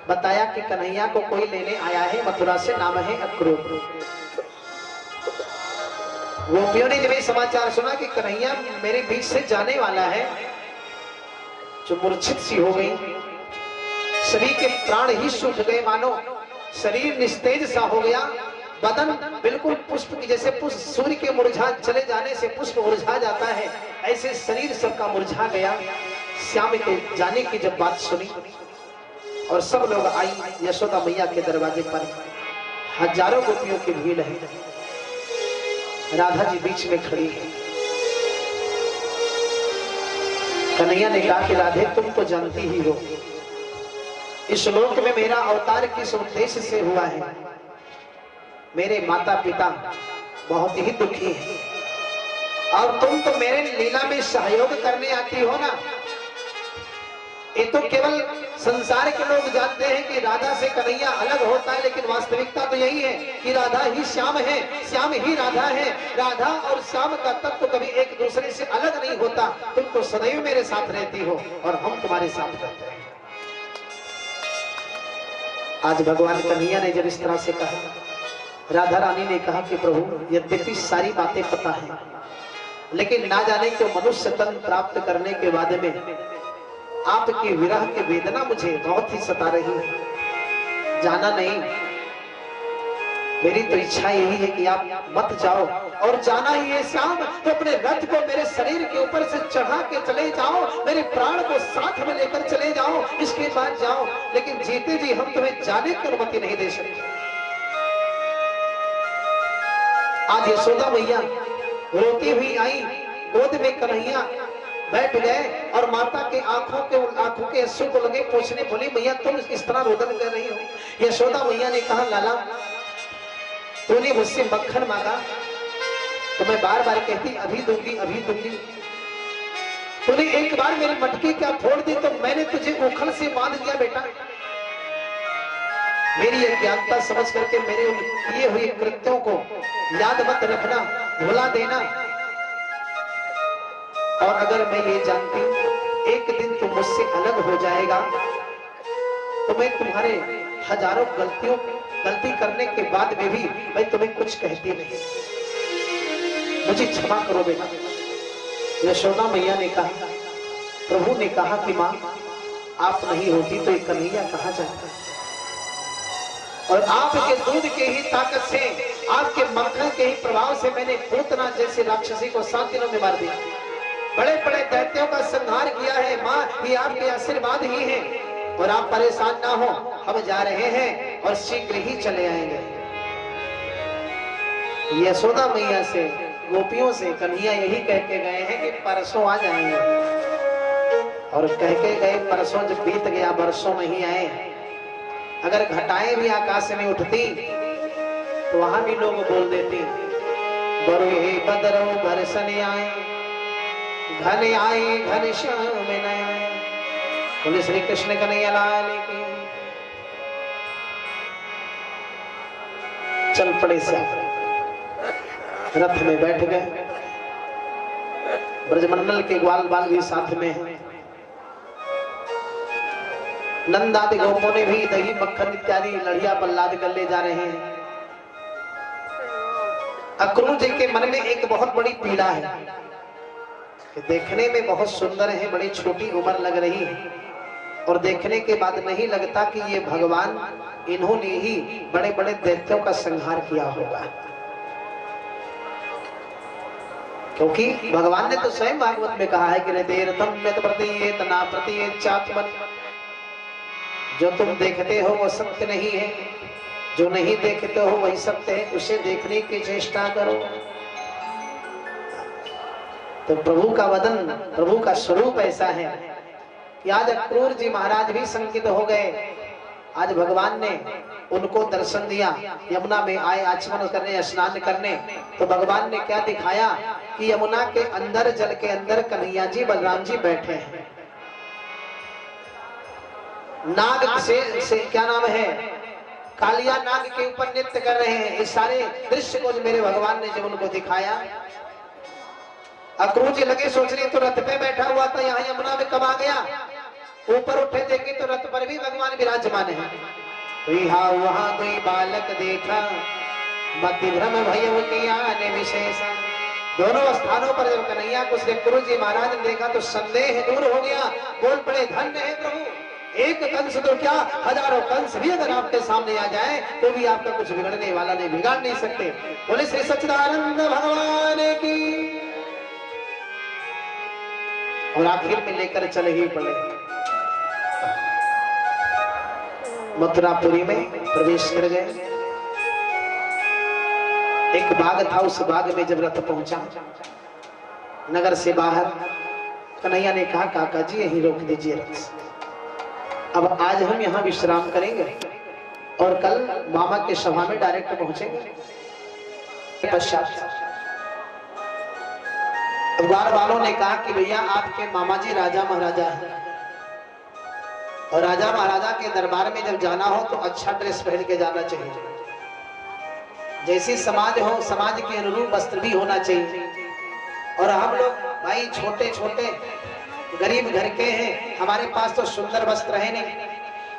Speaker 1: बताया कि कन्हैया को कोई लेने आया है मथुरा से, नाम है अक्रूर। गोपियों ने जब ये समाचार सुना कि कन्हैया मेरे बीच से जाने वाला है, जो मूर्छित सी हो गई, सभी के प्राण ही सूख गए, मानो शरीर निस्तेज सा हो गया, बदन बिल्कुल पुष्प की जैसे पुष्प सूर्य के मुरझा चले जाने से पुष्प मुरझा जाता है, ऐसे शरीर सबका मुरझा गया। श्याम के जाने की जब बात सुनी और सब लोग आई यशोदा मैया के दरवाजे पर, हजारों गोपियों की भीड़ है, राधा जी बीच में खड़ी है। कन्हैया ने कहा कि राधे तुम तो जानती ही हो इस लोक में मेरा अवतार किस उद्देश्य से हुआ है। मेरे माता पिता बहुत ही दुखी हैं, और तुम तो मेरे लीला में सहयोग करने आती हो ना, ये तो केवल संसार के लोग जानते हैं कि राधा से कन्हैया अलग होता है, लेकिन वास्तविकता तो यही है कि राधा ही श्याम है, श्याम ही राधा है। राधा और श्याम का तत्व कभी एक दूसरे से अलग नहीं होता। तुम तो सदैव मेरे साथ रहती हो और हम तुम्हारे साथ रहते हैं। आज भगवान कन्हैया ने जब इस तरह से कहा, राधा रानी ने कहा कि प्रभु यद्यपि सारी बातें पता है, लेकिन ना जाने क्यों मनुष्य तन प्राप्त करने के बाद में आपकी विरह की वेदना मुझे बहुत ही सता रही है। जाना नहीं, मेरी तो इच्छा यही है कि आप मत जाओ, और जाना ही है श्याम तो अपने रथ को मेरे शरीर के ऊपर से चढ़ा के चले जाओ, मेरे प्राण को साथ में लेकर चले जाओ, इसके बाद जाओ, लेकिन जीते जी हम तुम्हें जाने की अनुमति नहीं दे सकते। आज यशोदा मैया रोती हुई आई, गोद में कन्हैया बैठ गए और माता के आंखों के अश्रु को लगे पूछने, बोली मैया तुम इस तरह रोदन कर रही हो। यशोदा मैया ने कहा, लाला तूने मुझसे मक्खन मांगा तो मैं बार बार कहती अभी दूंगी अभी दूंगी। तूने एक बार मेरी मटकी क्या फोड़ दी तो मैंने तुझे उखल से बांध दिया। बेटा मेरी अज्ञानता समझ करके मेरे उन किए हुए कृत्यों को याद मत रखना, भुला देना। और अगर मैं ये जानती एक दिन तुम मुझसे अलग हो जाएगा तो मैं तुम्हारे हजारों गलती करने के बाद में भी मैं तुम्हें कुछ कहती नहीं। मुझे क्षमा करो बेटा। यशोदा मैया ने कहा, प्रभु ने कहा कि मां आप नहीं होती तो ये कन्हैया कहां जाता, और आपके दूध के ही ताकत से, आपके मक्खन के ही प्रभाव से मैंने पूतना जैसे राक्षसी को 7 दिनों में मार दिया। बड़े बड़े दैत्यों का संहार किया है मां, ये आपके आशीर्वाद ही है। और आप परेशान ना हो, हम जा रहे हैं और शीघ्र ही चले आएंगे। यशोदा मैया से, गोपियों से कन्हैया यही कह के गए हैं कि परसों आ जाएंगे, और कह के गए परसों जब बीत गया, बरसों नहीं आए। अगर घटाएं भी आकाश में उठती तो वहां भी लोग बोल देते, बरुए बदरो बरसने आए, घन आए घन श्याम न आए। बोले श्री कृष्ण कन्हैया लाल की। चल पड़े से रथ में बैठ गए। ब्रजमंडल के ग्वाल बाल भी साथ में हैं। नंद आदि गोपों ने भी दही मक्खन इत्यादि लड़िया पर लाद कर ले जा रहे हैं। अक्रूर जी के मन में एक बहुत बड़ी पीड़ा है कि देखने में बहुत सुंदर है, बड़ी छोटी उम्र लग रही है, और देखने के बाद नहीं लगता कि ये भगवान इन्होंने ही बड़े बड़े दैत्यों का संहार किया होगा। क्योंकि भगवान ने तो स्वयं भागवत में कहा है कि जो तुम देखते हो वो सत्य नहीं है, जो नहीं देखते हो वही सत्य है, उसे देखने की चेष्टा करो। तो प्रभु का वदन, प्रभु का स्वरूप ऐसा है कि आज अक्रूर जी महाराज भी संकित हो गए। आज भगवान ने उनको दर्शन दिया, यमुना में आए आचमन करने, स्नान करने। तो भगवान ने क्या दिखाया कि यमुना के अंदर, जल के अंदर कन्हैया जी बलराम जी बैठे हैं। नाग से क्या नाम है, कालिया नाग के ऊपर नृत्य कर रहे हैं। इस सारे दृश्य को मेरे भगवान ने जब उनको दिखाया, अक्रूर जी लगे सोचने, तो रथ पे बैठा हुआ था, यहाँ यमुना में कब आ गया। ऊपर उठे देखे तो रथ पर भी भगवान विराजमान है। वहां कोई बालक देखा, मति भ्रम भयउ किया ने विशेष। दोनों स्थानों पर जब कन्हैया को श्री अक्रूर जी महाराज ने देखा तो संदेह दूर हो गया। बोल पड़े, धन्य है प्रभु, एक कंस तो क्या हजारों कंस भी अगर आपके सामने आ जाए तो भी आपका कुछ बिगड़ने वाला नहीं, बिगाड़ नहीं सकते। बोले श्री सच्चिदानंद भगवान की। और आखिर में लेकर चले ही पड़े। मथुरापुरी में प्रवेश कर गए। एक बाग था, उस बाग में जब रथ पहुंचा नगर से बाहर, कन्हैया ने कहा काका जी यहीं रोक दीजिए रथ, अब आज हम यहाँ विश्राम करेंगे और कल मामा के सभा में डायरेक्ट पहुंचेंगे। पश्चात द्वार वालों ने कहा कि भैया आपके मामा जी राजा महाराजा हैं, और राजा महाराजा के दरबार में जब जाना हो तो अच्छा ड्रेस पहन के जाना चाहिए। जैसी समाज हो समाज के अनुरूप वस्त्र भी होना चाहिए। और हम लोग भाई छोटे छोटे गरीब घर के हैं, हमारे पास तो सुंदर वस्त्र है नहीं।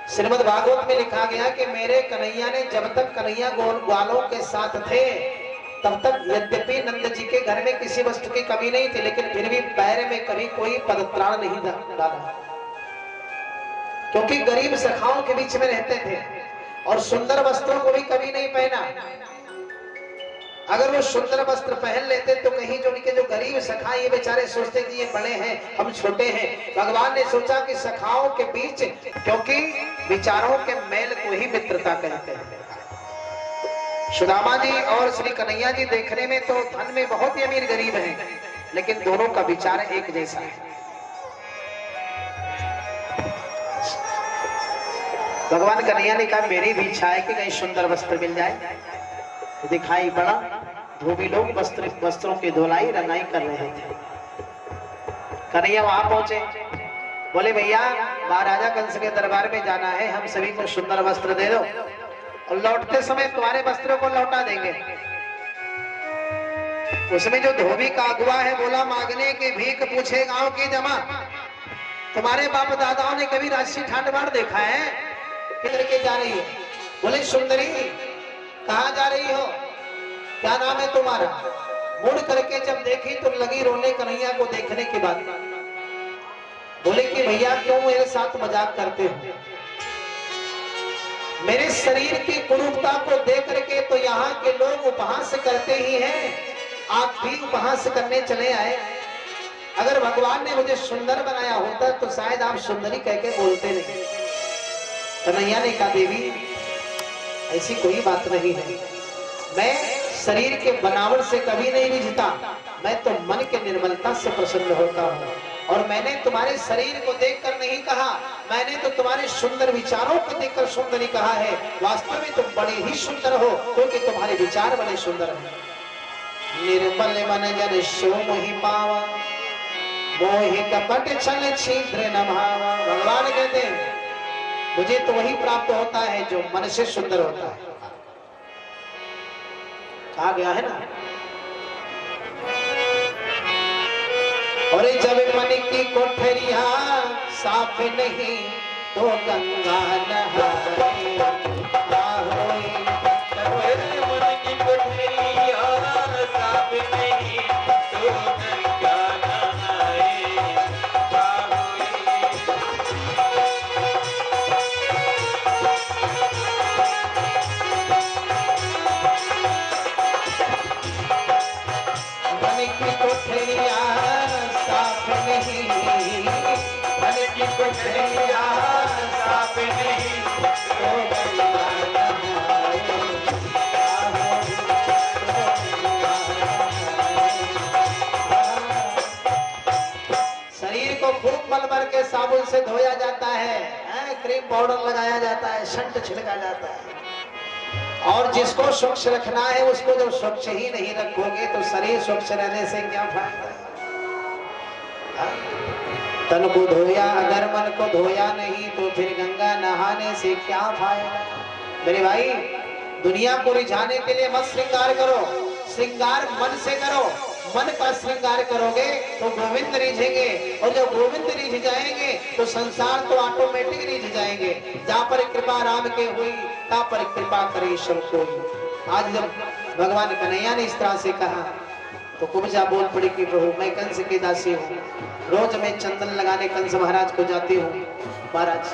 Speaker 1: श्रीमद् भागवत में लिखा गया कि मेरे कन्हैया ने जब तक कन्हैया ग्वालों के साथ थे तब तक यद्यपि नंद जी के घर में किसी वस्तु की कमी नहीं थी, लेकिन फिर भी पैर में कभी कोई पदत्राण नहीं डाला, क्योंकि गरीब सखाओं के बीच में रहते थे और सुंदर वस्त्रों को भी कभी नहीं पहना। अगर वो सुंदर वस्त्र पहन लेते तो कहीं जो उनके जो गरीब सखा ये बेचारे सोचते कि ये बड़े हैं हम छोटे हैं। भगवान ने सोचा कि सखाओं के बीच, क्योंकि विचारों के मेल को ही मित्रता कहते हैं। सुदामा जी और श्री कन्हैया जी देखने में तो धन में बहुत ही अमीर गरीब हैं, लेकिन दोनों का विचार एक जैसा है। भगवान कन्हैया ने कहा मेरी भी इच्छा है कि कहीं सुंदर वस्त्र मिल जाए। दिखाई पड़ा धोबी लोग वस्त्रों की धुलाई रंगाई कर रहे थे। कन्हैया वहां पहुंचे, बोले भैया महाराजा कंस के दरबार में जाना है, हम सभी को सुंदर वस्त्र दे दो और लौटते समय तुम्हारे वस्त्रों को लौटा देंगे। उसमें जो धोबी का अगुआ है बोला मांगने की भीख पूछे गांव की जमा। तुम्हारे बाप दादाओं ने कभी राशि ठाट बाट देखा है? किधर के जा रही है? बोले सुंदरी कहाँ जा रही हो, क्या नाम है तुम्हारा? मुड़ करके जब देखी तो लगी रोने कन्हैया को देखने के बाद। बोले कि भैया क्यों मेरे साथ मजाक करते हो? मेरे शरीर की कुरूपता को देख करके तो यहाँ के लोग उपहास करते ही हैं, आप भी उपहास करने चले आए। अगर भगवान ने मुझे सुंदर बनाया होता तो शायद आप सुंदरी कह के बोलते नहीं। कन्हैया ने कहा देवी ऐसी कोई बात नहीं है, मैं शरीर के बनावट से कभी नहीं रिझता, मैं तो मन के निर्मलता से प्रसन्न होता हूँ। और मैंने तुम्हारे शरीर को देखकर नहीं कहा, मैंने तो तुम्हारे सुंदर विचारों को देखकर सुंदरी कहा है। वास्तव में तुम बड़े ही सुंदर हो क्योंकि तुम्हारे विचार बड़े सुंदर हैं। निर्मल मन जन सो मोहि पावा, मोहि कपट छल छिद्र न भावा। भगवान कहते हैं मुझे तो वही प्राप्त होता है जो मन से सुंदर होता है। कहा गया है ना, और जब मन की कोठरिया साफ नहीं तो गंगा नहाए।
Speaker 2: मन की कोठरिया साफ नहीं तो गंगा नहाए।
Speaker 1: मन की कोठरिया साफ नहीं, मन की कोठरिया साफ नहीं तो गंगा नहाए। शरीर को खूब मल भर के साबुन से धोया जाता है, क्रीम पाउडर लगाया जाता है, शंट छिड़का जाता है। और जिसको स्वच्छ रखना है उसको जब स्वच्छ ही नहीं रखोगे तो शरीर स्वच्छ रहने से क्या फायदा? तन को धोया अगर मन को धोया नहीं तो फिर गंगा नहाने से क्या फायदा? मेरे भाई दुनिया को रिझाने के लिए मत श्रृंगार करो, श्रृंगार मन से करो। मन का श्रृंगार करोगे तो गोविंद रिझेंगे, और जब गोविंद रिझ जाएंगे तो संसार तो ऑटोमेटिक रिझ जाएंगे। जहाँ पर कृपा राम के हुई ता पर कृपा करे सब कोई। आज जब भगवान कन्हैया ने इस तरह से कहा तो कुब्जा बोल पड़ी कि प्रभु मैं कंस की दासी हूँ, रोज मैं चंदन लगाने कंस महाराज को जाती हूँ। महाराज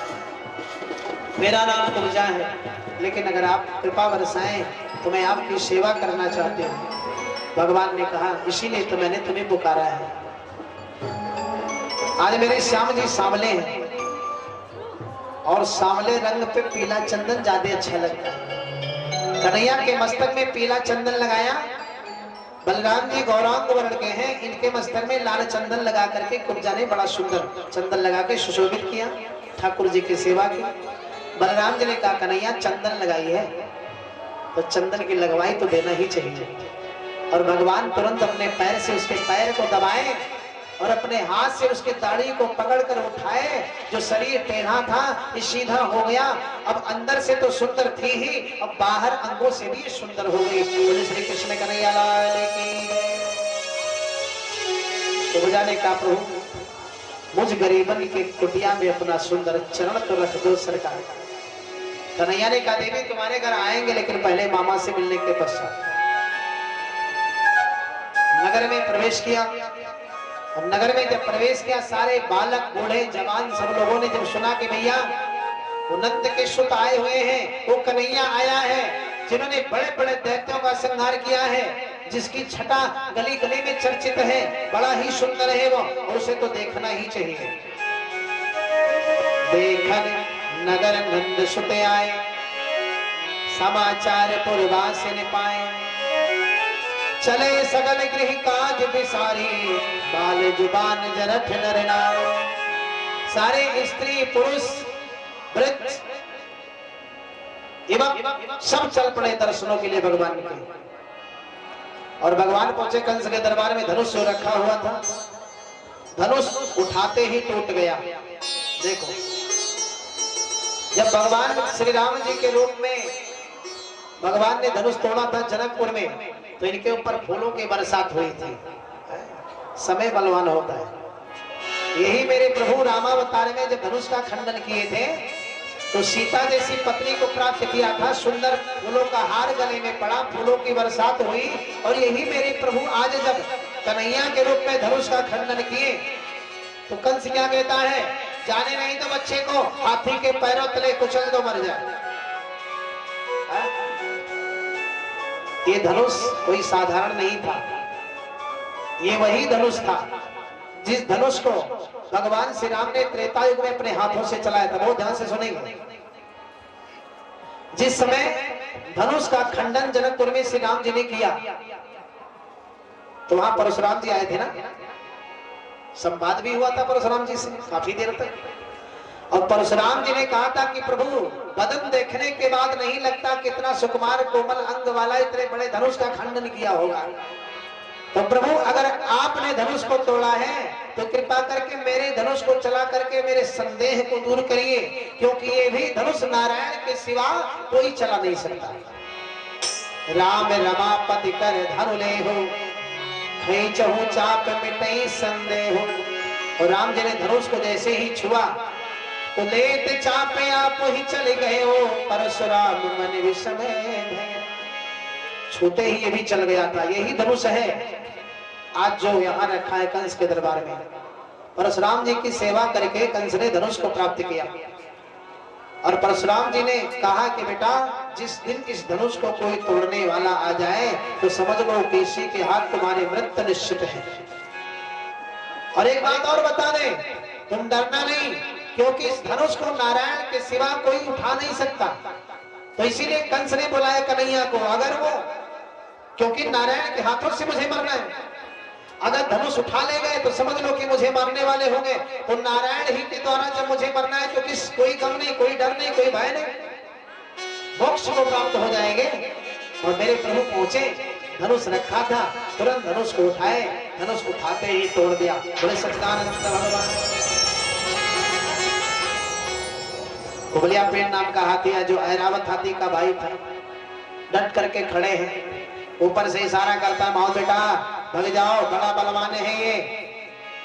Speaker 1: मेरा नाम कुब्जा है, लेकिन अगर आप कृपा बरसाएं तो मैं आपकी सेवा करना चाहती हूँ। भगवान ने कहा इसीलिए तो मैंने तुम्हें पुकारा है। आज मेरे श्याम जी सांवले हैं और सांवले रंग पे पीला चंदन ज्यादा अच्छा लगता है। कन्हैया के मस्तक में पीला चंदन लगाया, बलराम जी गौरांग वर्ण के हैं, इनके मस्तक में लाल चंदन लगा करके कुब्जा ने बड़ा सुंदर चंदन लगा के सुशोभित किया, ठाकुर जी की सेवा की। बलराम जी ने कहा कन्हैया चंदन लगाई है तो चंदन की लगवाई तो देना ही चाहिए। और भगवान तुरंत अपने पैर से उसके पैर को दबाए और अपने हाथ से उसके दाढ़ी को पकड़कर उठाए। जो शरीर टेढ़ा था ये सीधा हो गया। अब अंदर से तो सुंदर थी ही, अब बाहर अंगों से भी सुंदर हो गई। बोले श्री कृष्ण कन्हैया लाल की। तो बुझाने का प्रभु मुझ गरीबन के कुटिया में अपना सुंदर चरण तो रख दो सरकार। कन्हैया ने कहा देवी तुम्हारे घर आएंगे लेकिन पहले मामा से मिलने के पश्चात। नगर में प्रवेश किया और नगर में जब प्रवेश किया सारे बालक बूढ़े जवान सब लोगों ने जब सुना कि भैया वो नंद के सुत आए हुए हैं, वो कन्हैया आया है जिन्होंने बड़े बड़े दैत्यों का संहार किया है, जिसकी छटा गली गली में चर्चित है, बड़ा ही सुंदर है वो, और उसे तो देखना ही चाहिए। देखन नगर नंद सुत आए, समाचार पुरवासिन पाए, चले सगल गृह काज बिसारी, बाल जुबान जरठ नर नार। सारे स्त्री पुरुष वृद्ध एवं सब चल पड़े दर्शनों के लिए भगवान के। और भगवान पहुंचे कंस के दरबार में। धनुष जो रखा हुआ था, धनुष उठाते ही टूट गया। देखो जब भगवान श्री राम जी के रूप में भगवान ने धनुष तोड़ा था जनकपुर में, तो इनके ऊपर फूलों की बरसात हुई थी। समय बलवान होता है। यही मेरे प्रभु रामावतार में जब धनुष का खंडन किए थे तो सीता जैसी पत्नी को प्राप्त किया था। सुंदर फूलों का हार गले में पड़ा, फूलों की बरसात हुई। और यही मेरे प्रभु आज जब कन्हैया के रूप में धनुष का खंडन किए तो कंस क्या कहता है, जाने नहीं तो बच्चे को हाथी के पैरों तले कुचल दो मर जाए। ये धनुष कोई साधारण नहीं था, ये वही धनुष था जिस धनुष को भगवान श्री राम ने त्रेता युग में अपने हाथों से चलाया था। बहुत ध्यान से सुनेंगे। जिस समय धनुष का खंडन जनकपुर में श्री राम जी ने किया तो वहां परशुराम जी आए थे ना, संवाद भी हुआ था परशुराम जी से काफी देर तक। और परशुराम जी ने कहा था कि प्रभु बदन देखने के बाद नहीं लगता कितना सुकुमार कोमल अंग वाला इतने बड़े धनुष का खंडन किया होगा। तो प्रभु अगर आपने धनुष को तोड़ा है तो कृपा करके मेरे धनुष को चला करके मेरे संदेह को दूर करिए, क्योंकि ये भी धनुष नारायण के सिवा कोई चला नहीं सकता। राम रमापति कर धनु ले हो, खींचहु चाप मिटई संदेह हो। और राम जी ने धनुष को जैसे ही छुआ तो लेते चापे आप ही चले गए हो, परशुराम मन विषमय। छूते ही ये भी चल गया था। यही धनुष है आज जो यहाँ रखा है कंस के दरबार में। परशुराम जी की सेवा करके कंस ने धनुष को प्राप्त किया। और परशुराम जी ने कहा कि बेटा जिस दिन इस धनुष को कोई तोड़ने वाला आ जाए तो समझ लो कि इसी के हाथ तुम्हारी मृत्यु निश्चित है। और एक बात और बता दे, तुम डरना नहीं, क्योंकि इस धनुष को नारायण के सिवा कोई उठा नहीं सकता। तो इसीलिए कंस ने बुलाया कन्हैया को। अगर वो, क्योंकि नारायण के हाथों से मुझे मरना है, अगर धनुष उठा ले गए तो समझ लो कि मुझे मारने वाले होंगे। तो नारायण ही के द्वारा जब मुझे मरना है तो किस कोई गम नहीं, कोई डर नहीं, कोई भय नहीं, मोक्ष को प्राप्त हो जाएंगे। और मेरे प्रभु पहुंचे, धनुष रखा था, तुरंत धनुष को उठाए, धनुष उठाते ही तोड़ दिया। बोले सच्चिदानंद भगवान। कुबलिया पेड़ नाम का हाथी है जो ऐरावत हाथी का भाई था, डट करके खड़े हैं। ऊपर से इशारा करता है, माओ बेटा भग जाओ, बड़ा बलवान है ये।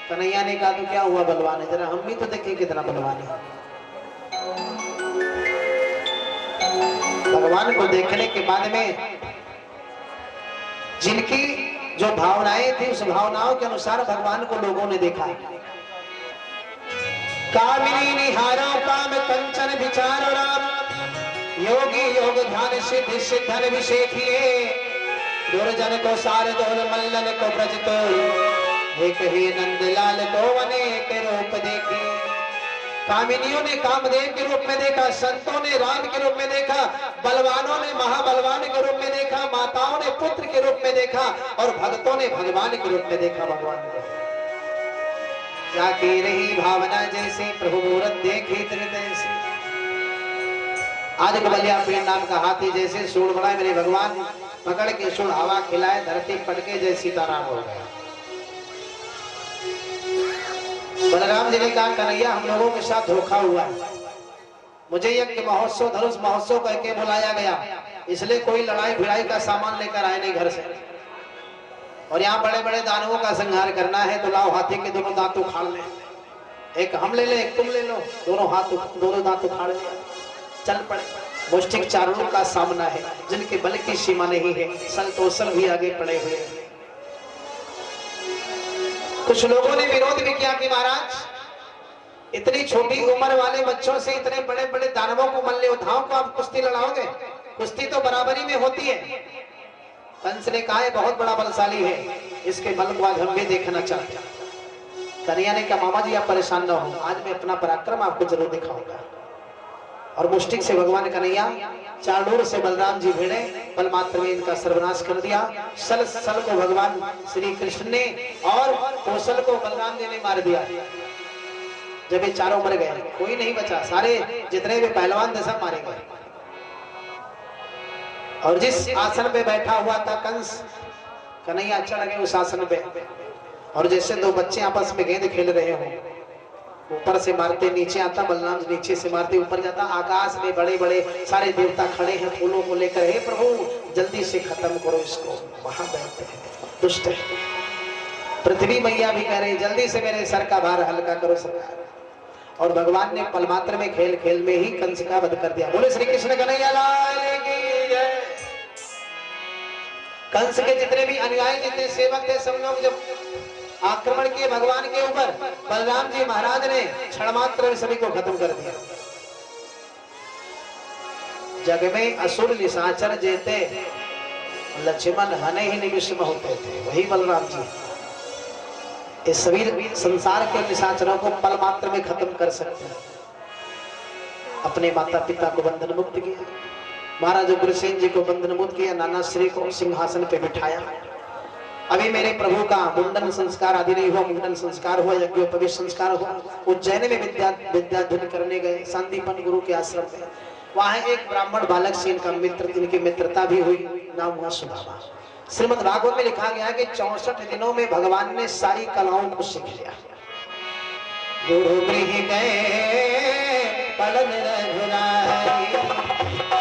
Speaker 1: कन्हैया ने कहा तो क्या हुआ बलवान है, जरा हम भी तो देखें कितना बलवान है। भगवान को देखने के बाद में जिनकी जो भावनाएं थी उस भावनाओं के अनुसार भगवान को लोगों ने देखा। कामिनी निहारो काम कंचन विचारो राम, योगी योग ध्यान सिद्धि सिद्धन विषेखिए। दुर्जन को सार दोल मल्लन को ब्रज तो, एक ही नंदलाल को अनेक रूप देखी। कामिनियों ने कामदेव के रूप में देखा, संतों ने राम के रूप में देखा, बलवानों ने महाबलवान के रूप में देखा, माताओं ने पुत्र के रूप में देखा और भक्तों ने भगवान के रूप में देखा। भगवान को क्या की रही भावना जैसे प्रभु मूरत देखी तैसे। आज कुबलिया पेड़ नाम का हाथी जैसे सूढ़ बढ़ाए मेरे भगवान, पकड़ के सूढ़ हवा खिलाए, धरती पटके जय सीताराम हो गया। बलराम जी ने कहा कन्हैया हम लोगों के साथ धोखा हुआ है, मुझे यज्ञ महोत्सव धनुष महोत्सव कह के बुलाया गया, इसलिए कोई लड़ाई भिड़ाई का सामान लेकर आए नहीं घर से, और यहाँ बड़े बड़े दानवों का संहार करना है, तो लाओ हाथी के दोनों दांत उखाड़ ले, एक हम ले ले एक तुम ले लो, दोनों दांत उखाड़ ले, चल पड़े। मुष्टिक चारणों का सामना है जिनके बल की सीमा नहीं है, सल तोसल भी आगे पड़े हुए हैं। कुछ लोगों ने विरोध भी किया कि महाराज इतनी छोटी उम्र वाले बच्चों से इतने बड़े बड़े दानवों को मल्ल योद्धाओं को आप कुश्ती लड़ाओगे, कुश्ती तो बराबरी में होती है। कंस ने कहा बहुत बड़ा बलशाली है, इसके बल को आज हम भी देखना चाहते हैं। कन्हैया ने कहा मामा जी आप परेशान न हो, आज मैं अपना पराक्रम आपको जरूर दिखाऊंगा। और मुष्टिक से भगवान कन्हैया चाणूर से बलराम जी भिड़े, बल मात्र में इनका सर्वनाश कर दिया। सल को भगवान श्री कृष्ण ने और कौशल को बलराम जी ने मार दिया। जब ये चारों मर गए, कोई नहीं बचा, सारे जितने भी पहलवान थे सब मारे गए। और जिस आसन पे बैठा हुआ था कंस, कन्हैया चढ़ गए उस आसन पे, और जैसे दो बच्चे आपस में गेंद खेल रहे हो, ऊपर से मारते नीचे आता, बलराम नीचे से मारते ऊपर जाता। आकाश में बड़े बड़े सारे देवता खड़े हैं फूलों को लेकर, हे प्रभु जल्दी से खत्म करो इसको, वहां बैठते हैं दुष्ट है। पृथ्वी मैया भी कह रही जल्दी से मेरे सर का भार हल्का करो सरकार। और भगवान ने पलमात्र में खेल खेल में ही कंस का वध कर दिया। बोले श्री कृष्ण कन्हैया लाल की जय। कंस के जितने भी अनुयायी जितने सेवक थे सब लोग जब आक्रमण किए भगवान के ऊपर, बलराम जी महाराज ने क्षण मात्र में सभी को खत्म कर दिया। जग में असुर निशाचर जेते, लक्ष्मण हने ही निमिष में होते थे, वही बलराम जी इस सभी संसार के निशाचरों को पल मात्र में खत्म कर सकते हैं। अपने माता पिता को बंधन मुक्त किया, महाराज उग्रसेन जी को बंधन मुक्त किया, नाना श्री को सिंहासन पे बिठाया। अभी मेरे प्रभु का मुंडन संस्कार आदि नहीं हुआ, मुंडन संस्कार हुआ, यज्ञोपवीत संस्कार हुआ। उज्जैन में विद्याध्ययन करने गए संदीपन गुरु के आश्रम में, वहां एक ब्राह्मण बालक से इनका मित्र, इनकी मित्रता भी हुई, नाम हुआ सुदामा। श्रीमद् भागवत में लिखा गया है कि 64 दिनों में भगवान ने सारी कलाओं को सीख लिया। गुरु गृह गए पलन रघुराई,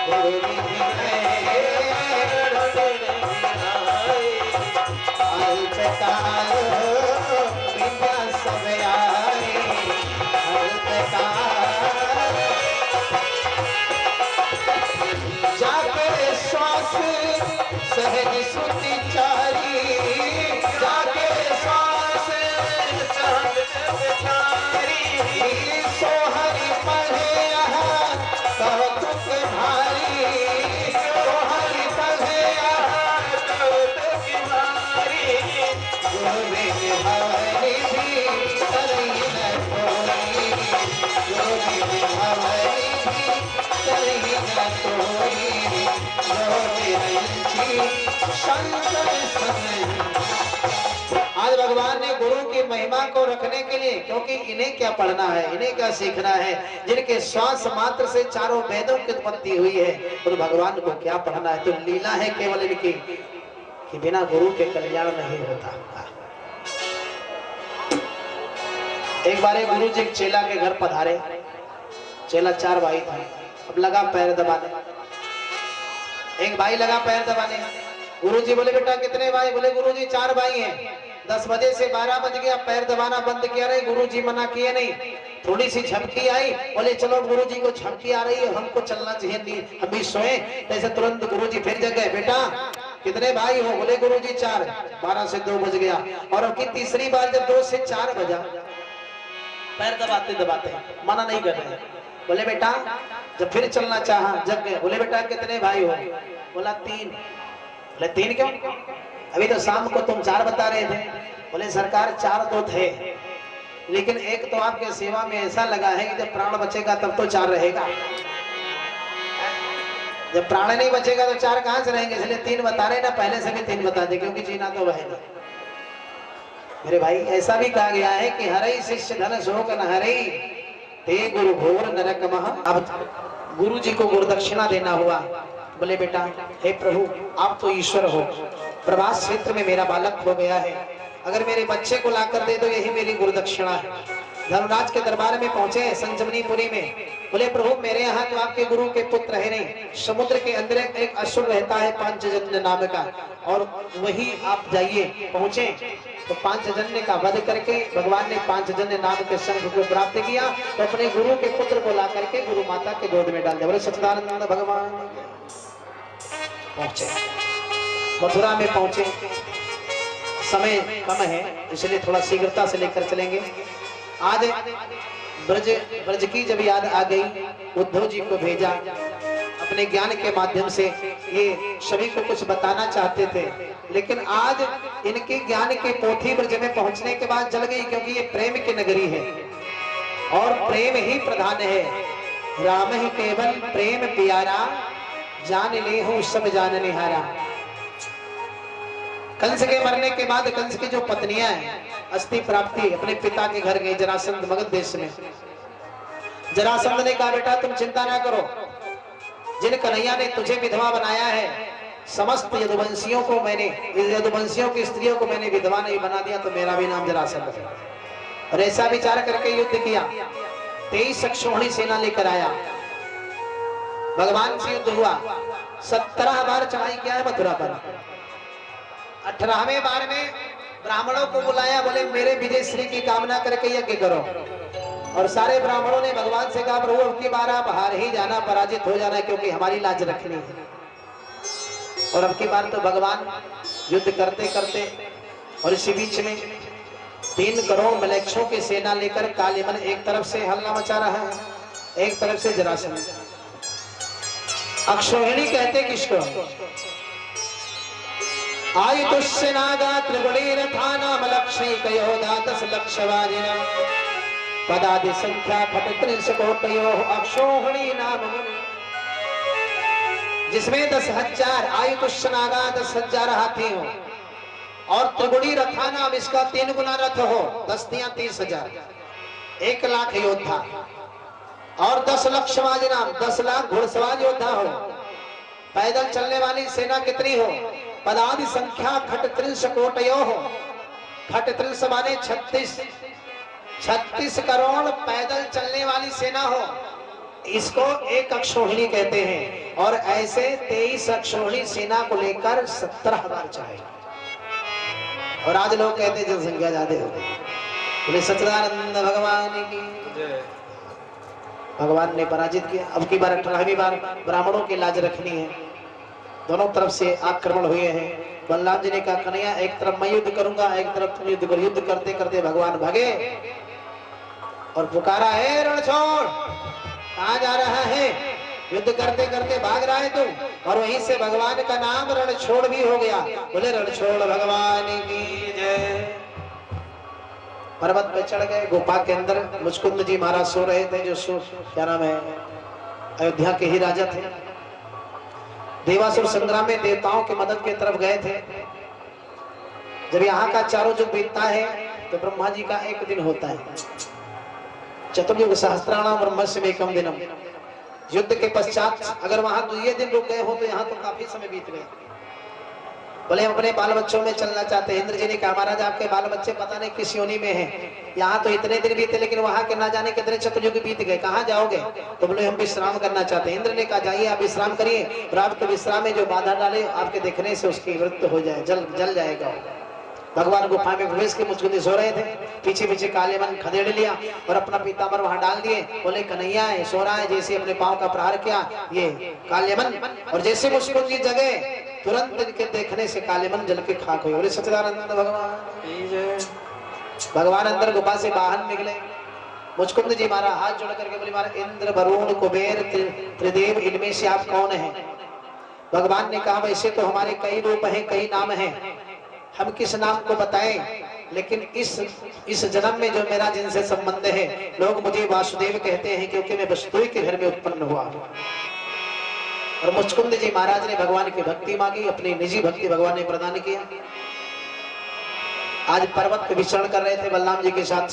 Speaker 1: गुरु गृह गए अल्पकाल विद्या सब आए, अल्पकाल जाके श्वास सहज सुति चारी, जाके श्वास सोहरी पढ़े कौतुक भारी, सोहरी पढ़े कौतुक भारी, गोविंद भवनी भी करई न कोई, गोविंद भवनी भी करई न कोई, आज भगवान ने गुरु की महिमा को रखने के लिए, क्योंकि इन्हें क्या पढ़ना है, इन्हें क्या सीखना है, जिनके श्वास मात्र से चारों वेदों की उत्पत्ति हुई है, तो भगवान को क्या पढ़ना है। तो लीला है केवल इनकी कि बिना गुरु के कल्याण नहीं होता। एक बार गुरु जी चेला के घर पधारे, चेला 4 भाई था, अब लगा पैर दबाने, एक भाई लगा पैर दबाने। गुरुजी बोले बेटा कितने भाई? बोले गुरुजी 4 भाई हैं। 10 बजे से 12 बज गया, पैर दबाना बंद किया रहे, गुरुजी मना किए नहीं। थोड़ी सी झपकी आई, बोले चलो गुरुजी को झपकी आ रही है, हमको चलना चाहिए, नहीं हम भी सोए। ऐसे तुरंत गुरुजी फिर जग गए, बेटा कितने भाई हो? बोले गुरुजी 4। 12 से 2 बज गया, और उनकी तीसरी बार जब 2 से 4 बजा, पैर दबाते दबाते मना नहीं कर रहे। बोले बेटा, जब फिर चलना चाहा जग गए। बोले बेटा कितने भाई हो? बोला 3। बोले 3 क्यों? अभी तो शाम को तुम 4 बता रहे थे। बोले सरकार 4 तो थे, लेकिन एक तो आपके सेवा में ऐसा लगा है कि जब प्राण बचेगा तब तो 4 रहेगा, जब प्राण नहीं बचेगा तो 4 कहां से रहेंगे, इसलिए 3 बता रहे ना, पहले से भी 3 बता दे, क्योंकि जीना तो वह है। मेरे भाई ऐसा भी कहा गया है कि हरई शिष्य धन शोक न हरई, ते गुरु घोर नरक महा। अब गुरु जी को गुरुदक्षिणा देना हुआ। बोले बेटा हे प्रभु आप तो ईश्वर हो, प्रवास क्षेत्र में मेरा बालक हो गया है, अगर मेरे बच्चे को लाकर दे दो यही मेरी गुरुदक्षिणा है। धर्मराज के दरबार में पहुंचे संजमनीपुरी में। बोले प्रभु मेरे यहाँ तो आपके गुरु के पुत्र है नहीं, समुद्र के अंदर एक असुर रहता है पांचजन्य नाम का, और वही आप जाइए। पहुंचे तो पांचजन्य का वध करके भगवान ने पांचजन्य नाम के शंख को प्राप्त किया, तो अपने गुरु के पुत्र को ला करके गुरु माता के गोद में डाल दिया। बोले सच्चिदानंद भगवान। पहुंचे मथुरा में पहुंचे, समय कम है इसलिए थोड़ा शीघ्रता से लेकर चलेंगे। आज ब्रज की जब याद आ गई, उद्धव जी को भेजा अपने ज्ञान के माध्यम से, ये सभी को कुछ बताना चाहते थे, लेकिन आज इनके ज्ञान के पोथी ब्रज में पहुंचने के बाद जल गई, क्योंकि ये प्रेम की नगरी है और प्रेम ही प्रधान है। राम ही केवल प्रेम प्यारा, जान ले हो सब जान निहारा। कंस के मरने के बाद कंस की जो पत्नियां हैं, अस्थि प्राप्ति अपने पिता के घर गए जरासंध मगध देश में। जरासंध ने कहा बेटा तुम चिंता ना करो, जिन कन्हैया ने तुझे विधवा बनाया है, समस्त यदुवंशियों को मैंने, यदुवंशियों की स्त्रियों को मैंने विधवा नहीं बना दिया, तो मेरा भी नाम जरासंध है। और ऐसा विचार करके युद्ध किया, 23 अक्षौहिणी सेना लेकर आया, भगवान से युद्ध हुआ। 17 बार चढ़ाई किया है मथुरा पर। 18वें बार में ब्राह्मणों को बुलाया, बोले मेरे विजय श्री की कामना करके यज्ञ करो। और सारे ब्राह्मणों ने भगवान से कहा प्रभु अब की बार आप हार ही जाना, पराजित हो जाना, क्योंकि हमारी लाज रखनी है। और अब की बार तो भगवान युद्ध करते करते, और इसी बीच में 3 करोड़ मलेच्छों की सेना लेकर कालीमन एक तरफ से हल्ला मचा रहा है, एक तरफ से जरासंध। अक्षौहिणी कहते किसको? आयुतुष्य नागा त्रिगुणीरथानाम लक्षैकयोधा 10 लक्षवाजिना पदादि संख्या खट 30 कोटयोः अक्षौहिणी नाम मुनि। जिसमें 10,000 आयुतुष्य नागा 10,000 हाथी हो, और त्रिगुणी रथानाम इसका 3 गुना रथ हो, 10 दिया 30,000, 1 लाख योद्धा, और 10 लक्षवाजिना 10 लाख घुड़सवार योद्धा हो। पैदल चलने वाली सेना कितनी हो? पदादि संख्या खट 30 कोटयो हो। खट 30 माने 36 करोड़ पैदल चलने वाली सेना हो, इसको एक अक्षौहिणी कहते हैं। और ऐसे 23 अक्षौहिणी सेना को लेकर 17 बार चाहे। और आज लोग कहते हैं जनसंख्या ज्यादा हो गई। बोले सच्चिदानंद भगवान की जय। भगवान ने पराजित किया। अब की बार 18वीं बार ब्राह्मणों की लाज रखनी है। दोनों तरफ से आक्रमण हुए हैं। बलराम जी ने कहा कन्हैया एक तरफ मैं युद्ध करूंगा, एक तरफ तुम युद्ध करो। युद्ध करते करते भगवान भागे और पुकारा है रण छोड़, कहाँ जा रहा है? युद्ध करते करते भाग रहा है तुम। और वहीं से भगवान का नाम रण छोड़ भी हो गया। बोले रण छोड़ भगवान की जय। पर्वत पे चढ़ गए, गुफा के अंदर मुचकुंद जी महाराज सो रहे थे, जो क्या नाम है, अयोध्या के ही राजा थे। देवासुर संग्राम में देवताओं की मदद की तरफ गए थे। जब यहाँ का चारों युग बीतता है तो ब्रह्मा जी का एक दिन होता है। चतुर्युग सहस्त्राणाम ब्रह्मस्य एकम दिनम। युद्ध के पश्चात अगर वहां 2 दिन रुक गए हो तो यहाँ तो काफी समय बीत गए। बोले हम अपने बाल बच्चों में चलना चाहते हैं। इंद्र जी ने कहा महाराज आपके बाल बच्चे पता नहीं किस योनि में हैं। यहाँ तो इतने दिन बीते, लेकिन वहां के ना जाने कितने चतुर्युग बीत गए, कहाँ जाओगे? तो बोले हम विश्राम करना चाहते हैं। इंद्र ने कहा जाइए आप विश्राम करिए, और आपके विश्राम में जो बाधा डाले आपके देखने से उसकी मृत्यु हो जाए, जल जाएगा। भगवान गुफा में प्रवेश के मुचकुंदी सो रहे थे। पीछे पीछे कालेमन खदेड़ लिया और अपना पीतांबर वहां डाल दिए। बोले कन्हैया है, सो रहा है। जैसे अपने पांव का प्रहार किया ये कालेमन, और जैसे मुचकुंदी जगे तुरंत इनके देखने से कालेमन जल के खाक हुए। बोले सच्चिदानंद भगवान। भगवान अंदर गुफा से बाहर निकले। मुचकुंद जी मारा हाथ जोड़ करके बोले मारा इंद्र वरुण कुबेर त्रिदेव इनमें से आप कौन हैं? भगवान ने कहा वैसे तो हमारे कई रूप हैं, कई नाम हैं, हम किस नाम को बताएं, लेकिन इस जन्म में जो मेरा जिनसे संबंध है लोग मुझे वासुदेव कहते हैं, क्योंकि मैं वसुदेव के घर में उत्पन्न हुआ। और मुचकुंद जी महाराज ने भगवान की भक्ति मांगी, अपनी निजी भक्ति भगवान ने प्रदान किया। आज पर्वत पे विचरण कर रहे थे बलराम जी के साथ।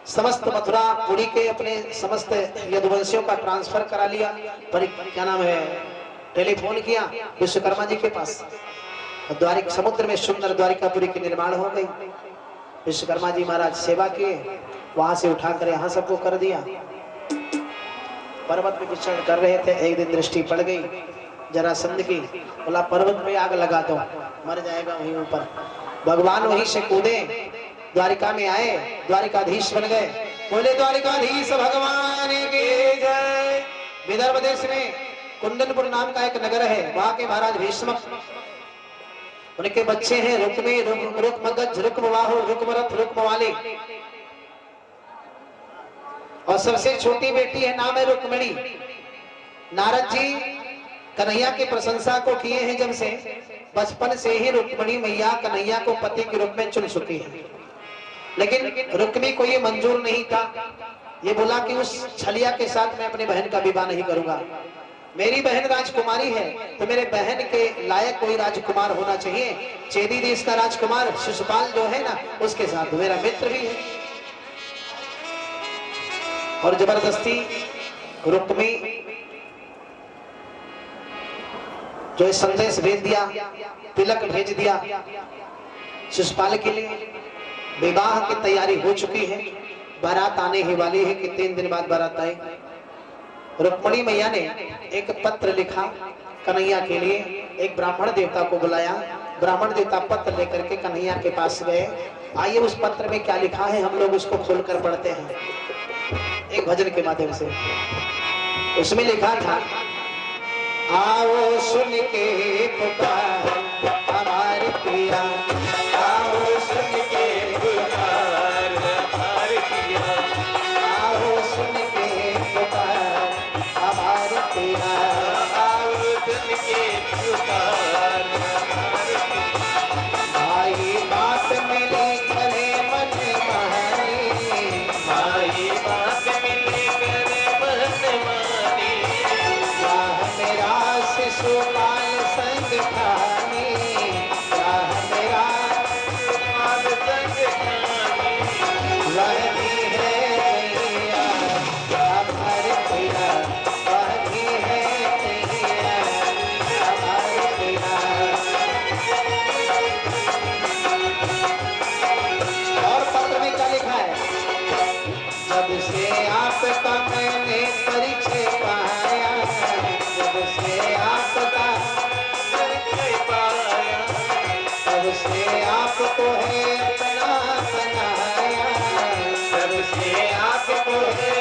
Speaker 1: समस्त मथुरा पुरी के अपने समस्त यदुवंशियों का ट्रांसफर करा लिया। पर क्या नाम है, टेलीफोन किया विश्वकर्मा जी के पास। द्वारिक समुद्र में सुंदर द्वारिकापुरी की निर्माण हो गई। विश्वकर्मा जी महाराज सेवा किए वहां से उठाकर यहाँ सबको कर दिया। पर्वत पे विचरण कर रहे थे, एक दिन दृष्टि पड़ गई जरासंध की, बोला पर्वत पे आग लगा दो, मर जाएगा वहीं ऊपर। भगवान वहीं से कूदे, द्वारिका में आए, द्वारिकाधीश बन गए। बोले द्वारिकाधीश भगवान की जय। विदर्भ देश में कुंदनपुर नाम का एक नगर है, वहां के महाराज भीष्म, उनके बच्चे हैं रुक्मी, रुक्मगज, रुक्मवाहु, रुक्मरथ, रुक्मवाली, और सबसे छोटी बेटी है, नाम है रुक्मिणी। नारद जी कन्हैया की प्रशंसा को किए हैं, जब से बचपन से ही रुक्मिणी मैया कन्हैया को पति के रूप में चुन चुकी है। लेकिन रुक्मी को ये मंजूर नहीं था, ये बोला कि उस छलिया के साथ मैं अपनी बहन का विवाह नहीं करूंगा। मेरी बहन राजकुमारी है, तो मेरे बहन के लायक कोई राजकुमार होना चाहिए। चेदी देश का राजकुमार शिशुपाल जो है ना, उसके साथ मेरा मित्र भी है। और जबरदस्ती रुक्मी जो संदेश भेज दिया, तिलक भेज दिया शिशुपाल के लिए। विवाह की तैयारी हो चुकी है, बारात आने ही वाली है कि 3 दिन बाद बारात आए। रुक्मिणी मैया ने एक पत्र लिखा कन्हैया के लिए, एक ब्राह्मण देवता को बुलाया, ब्राह्मण देवता पत्र लेकर के कन्हैया के पास गए। आइए उस पत्र में क्या लिखा है हम लोग उसको खोलकर पढ़ते हैं एक भजन के माध्यम से। उसमें लिखा था, आओ सुन के पुकार हमारे पिया, आओ सुन के पुकार हमारे पिया, आओ सुन के पुकार हमारे पिया, आओ सुन के पुकार हमारे पिया। भाई बात मिले करे मन मानी, भाई बात मिले करे मन मानी, राह मेरा शिशुपाल संग ठानी, राह मेरा शिशुपाल संग ठानी, वही है मैया हमारे पिया, वही है मैया हमारे पिया। और पत्र में क्या लिखा है, जब से आपका मैंने परिचय पाया, जब से आपका परिचय पाया, तब से आपको है अपना बनाया, तब से आपको है